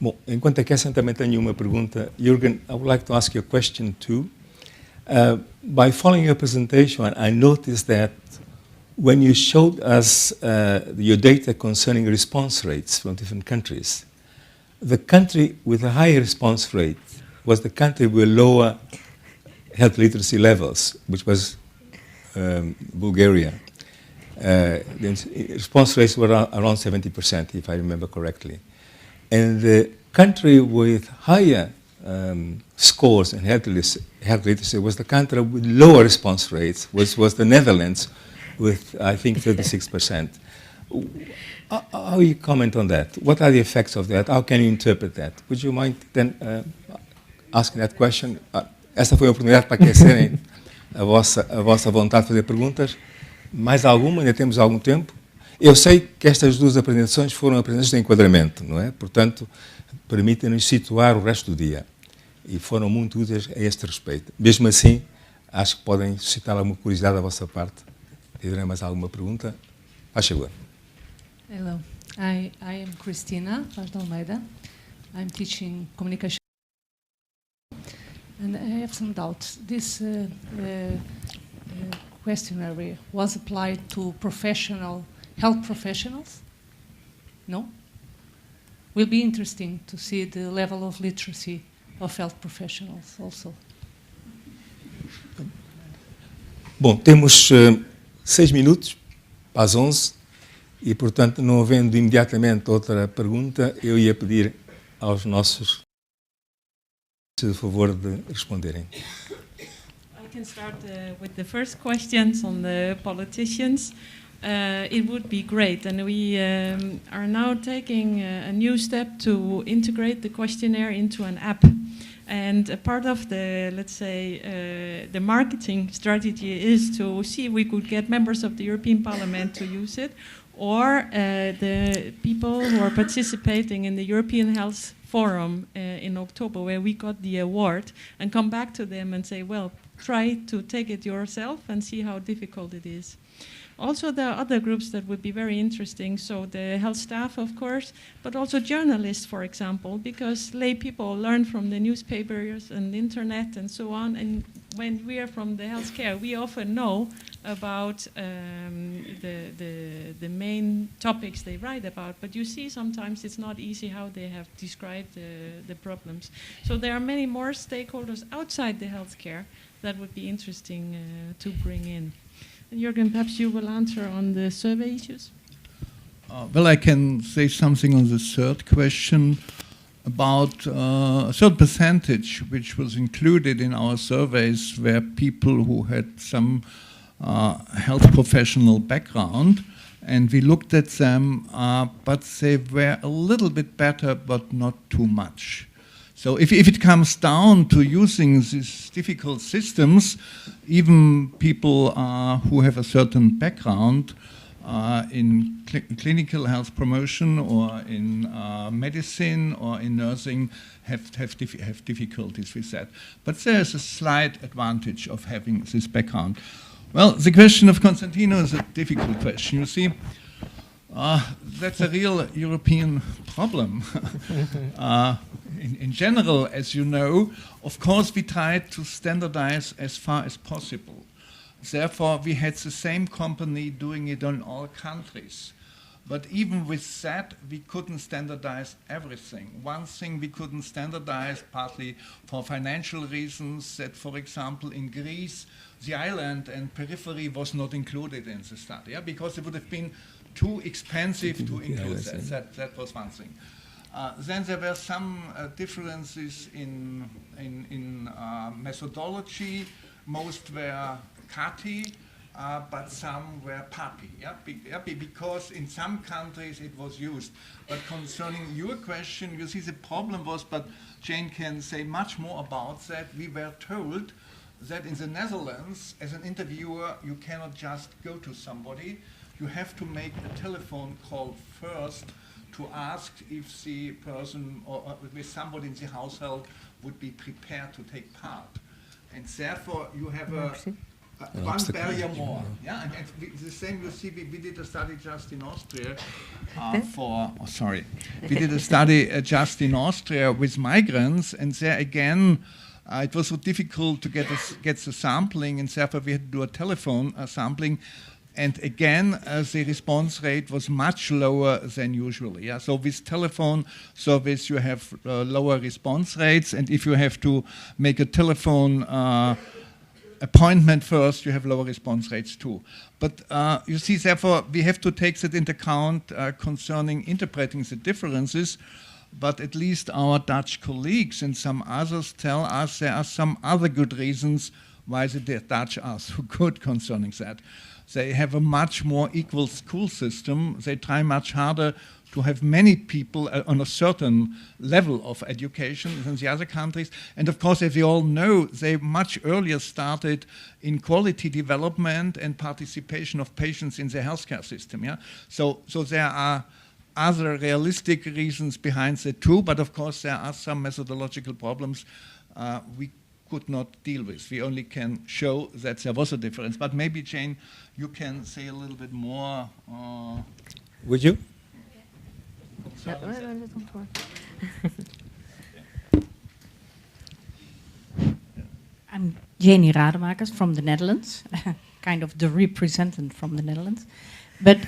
Bom, enquanto aquecem, também tenho uma pergunta. Jürgen, I would like to ask you a question too. By following your presentation, I noticed that when you showed us your data concerning response rates from different countries, the country with a higher response rate was the country with lower health literacy levels, which was Bulgaria. The response rates were around 70%, if I remember correctly. And the country with higher scores in health literacy was the country with lower response rates, which was the Netherlands, with, I think, 36%. How you comment on that? What are the effects of that? How can you interpret that? Would you mind then asking that question? Esta foi a oportunidade para aquecerem a vossa vontade de fazer perguntas. Mais alguma? Ainda temos algum tempo? Eu sei que estas 2 apresentações foram apresentações de enquadramento, não é? Portanto, permitem-nos situar o resto do dia. E foram muito úteis a este respeito. Mesmo assim, acho que podem suscitar alguma curiosidade da vossa parte. Tiverem mais alguma pergunta? Faz favor. Hello, I am Kristine Sorensen. I'm teaching communication. And I have some doubts. This questionnaire was applied to health professionals? No? Will be interesting to see the level of literacy of health professionals also. Bom, temos 6 minutos para as 11 e, portanto, não havendo imediatamente outra pergunta, eu ia pedir aos nossos por favor de responderem. I can start with the first questions on the politicians. It would be great, and we are now taking a new step to integrate the questionnaire into an app. And a part of the, let's say, the marketing strategy is to see if we could get members of the European Parliament to use it, or the people who are participating in the European Health Forum in October, where we got the award, and come back to them and say, well, try to take it yourself and see how difficult it is. Also, there are other groups that would be very interesting, so the health staff, of course, but also journalists, for example, because lay people learn from the newspapers and the internet and so on, and when we are from the healthcare, we often know about the main topics they write about, but you see sometimes it's not easy how they have described the problems. So there are many more stakeholders outside the healthcare that would be interesting to bring in. And Jürgen, perhaps you will answer on the survey issues? Well, I can say something on the third question about a certain percentage which was included in our surveys were people who had some health professional background, and we looked at them, but they were a little bit better, but not too much. So if it comes down to using these difficult systems, even people who have a certain background in clinical health promotion or in medicine or in nursing have difficulties with that. But there is a slight advantage of having this background. Well, the question of Constantino is a difficult question. You see, that's a real European problem. In general, as you know, of course, we tried to standardize as far as possible. Therefore, we had the same company doing it in all countries. But even with that, we couldn't standardize everything. One thing we couldn't standardize, partly for financial reasons, that, for example, in Greece, the island and periphery was not included in the study, because it would have been too expensive to include that. That was one thing. Then there were some differences in methodology. Most were CATI, but some were PAPI, because in some countries it was used. But concerning your question, you see the problem was, but Jane can say much more about that, we were told that in the Netherlands, as an interviewer, you cannot just go to somebody, you have to make a telephone call first to ask if the person or with somebody in the household would be prepared to take part. And therefore you have one barrier more. And the same you see, we did a study just in Austria we did a study just in Austria with migrants, and there again, it was so difficult to get the sampling, and therefore we had to do a telephone sampling. And again, the response rate was much lower than usually. So with telephone service, you have lower response rates, and if you have to make a telephone appointment first, you have lower response rates too. But you see, therefore, we have to take that into account concerning interpreting the differences. But at least our Dutch colleagues and some others tell us there are some other good reasons why the Dutch are so good concerning that. They have a much more equal school system. They try much harder to have many people on a certain level of education than the other countries. And of course, as we all know, they much earlier started in quality development and participation of patients in the healthcare system. So there are other realistic reasons behind that too, but of course there are some methodological problems we could not deal with. We only can show that there was a difference. But maybe, Jane, you can say a little bit more. Would you? I'm Janie Rademakers from the Netherlands, kind of the representative from the Netherlands. But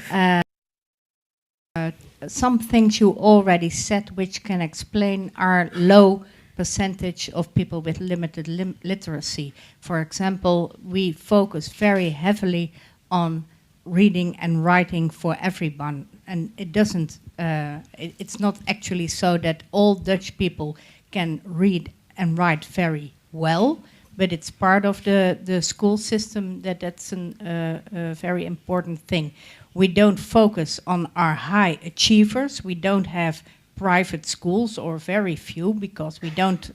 some things you already said which can explain our low percentage of people with limited literacy. For example, we focus very heavily on reading and writing for everyone, and it doesn't. It's not actually so that all Dutch people can read and write very well, but it's part of the school system that's a very important thing. We don't focus on our high achievers. We don't have private schools, or very few, because we don't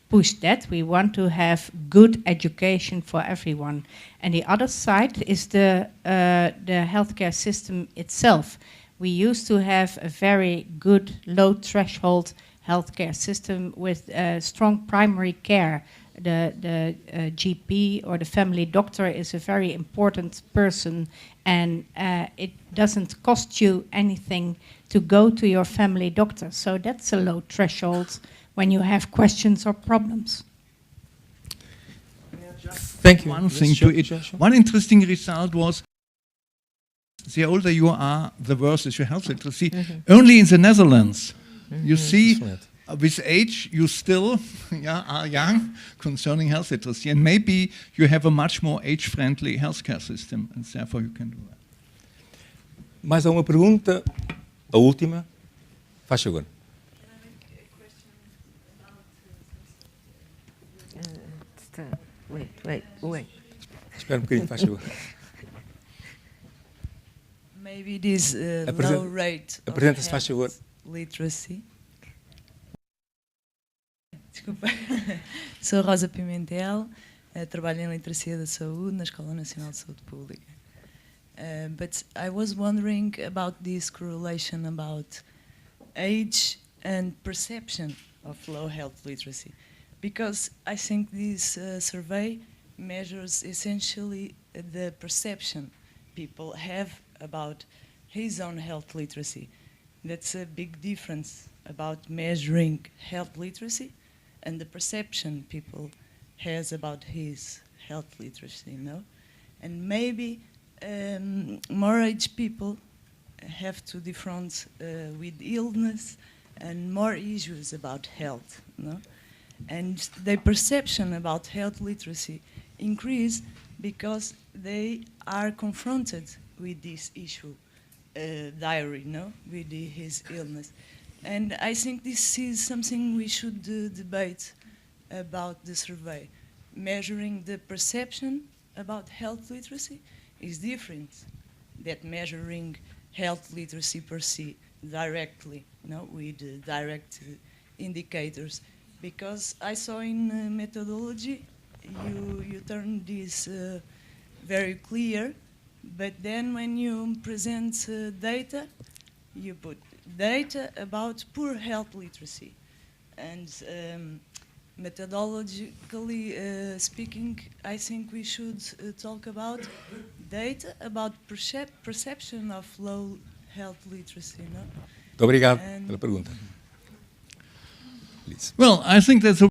push that. We want to have good education for everyone. And the other side is the healthcare system itself. We used to have a very good low threshold healthcare system with strong primary care. The GP or the family doctor is a very important person, and it doesn't cost you anything to go to your family doctor. So that's a low threshold when you have questions or problems. Thank you. One thing to it. One interesting result was the older you are, the worse is your health literacy. Only in the Netherlands, you see, with age, you still are young concerning health literacy, and maybe you have a much more age-friendly healthcare system, and therefore you can do that. Mais alguma pergunta? A última? Faz favor. Wait. Espera bocadinho, faz favor. Maybe this low rate of Apresenta-se, faz favor. Literacy. Desculpa. Sou Rosa Pimentel, trabalho em Literacia da Saúde na Escola Nacional de Saúde Pública. But I was wondering about this correlation about age and perception of low health literacy, because I think this survey measures essentially the perception people have about his own health literacy. That's a big difference about measuring health literacy and the perception people has about his health literacy, you know? And maybe more age people have to confront with illness and more issues about health, no? And their perception about health literacy increase because they are confronted with this issue, diary, no? With his illness. And I think this is something we should debate about the survey. Measuring the perception about health literacy is different than measuring health literacy per se directly, no, with direct indicators. Because I saw in methodology, you turn this very clear, but then when you present data, you put data about poor health literacy. And methodologically speaking, I think we should talk about data about perception of low health literacy. No? Muito obrigado pela pergunta. Please. Well, I think that's a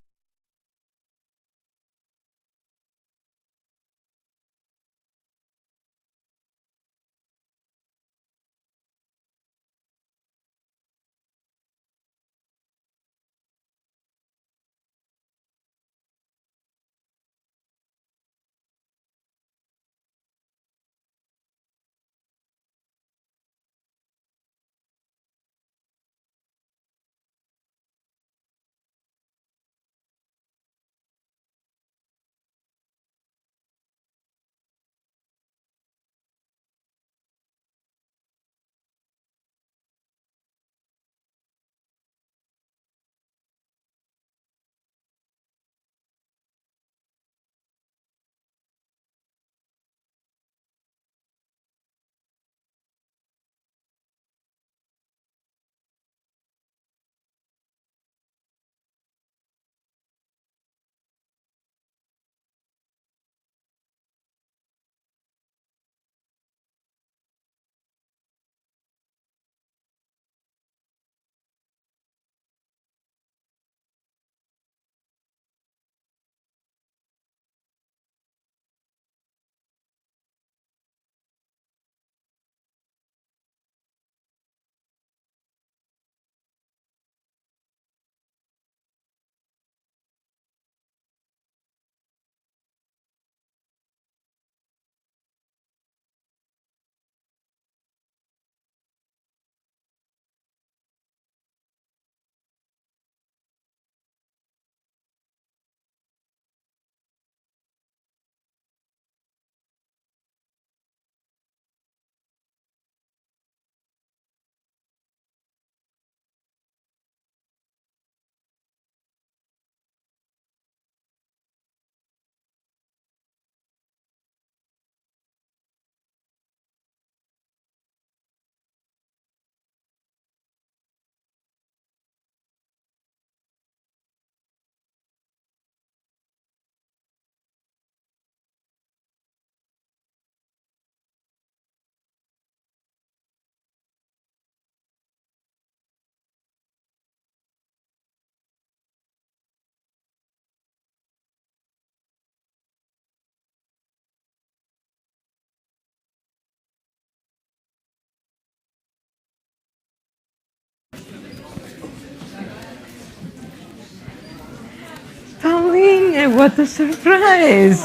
Paulinha, what a surprise!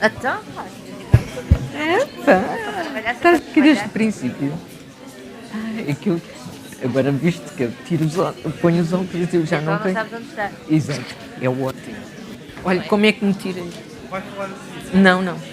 Então, Estás aqui desde o princípio. É que eu, agora visto que eu tiro ponho os óculos e eu já não tenho. Não sabes onde está. Exato, é ótimo. Olha, como é que me tirei? Não.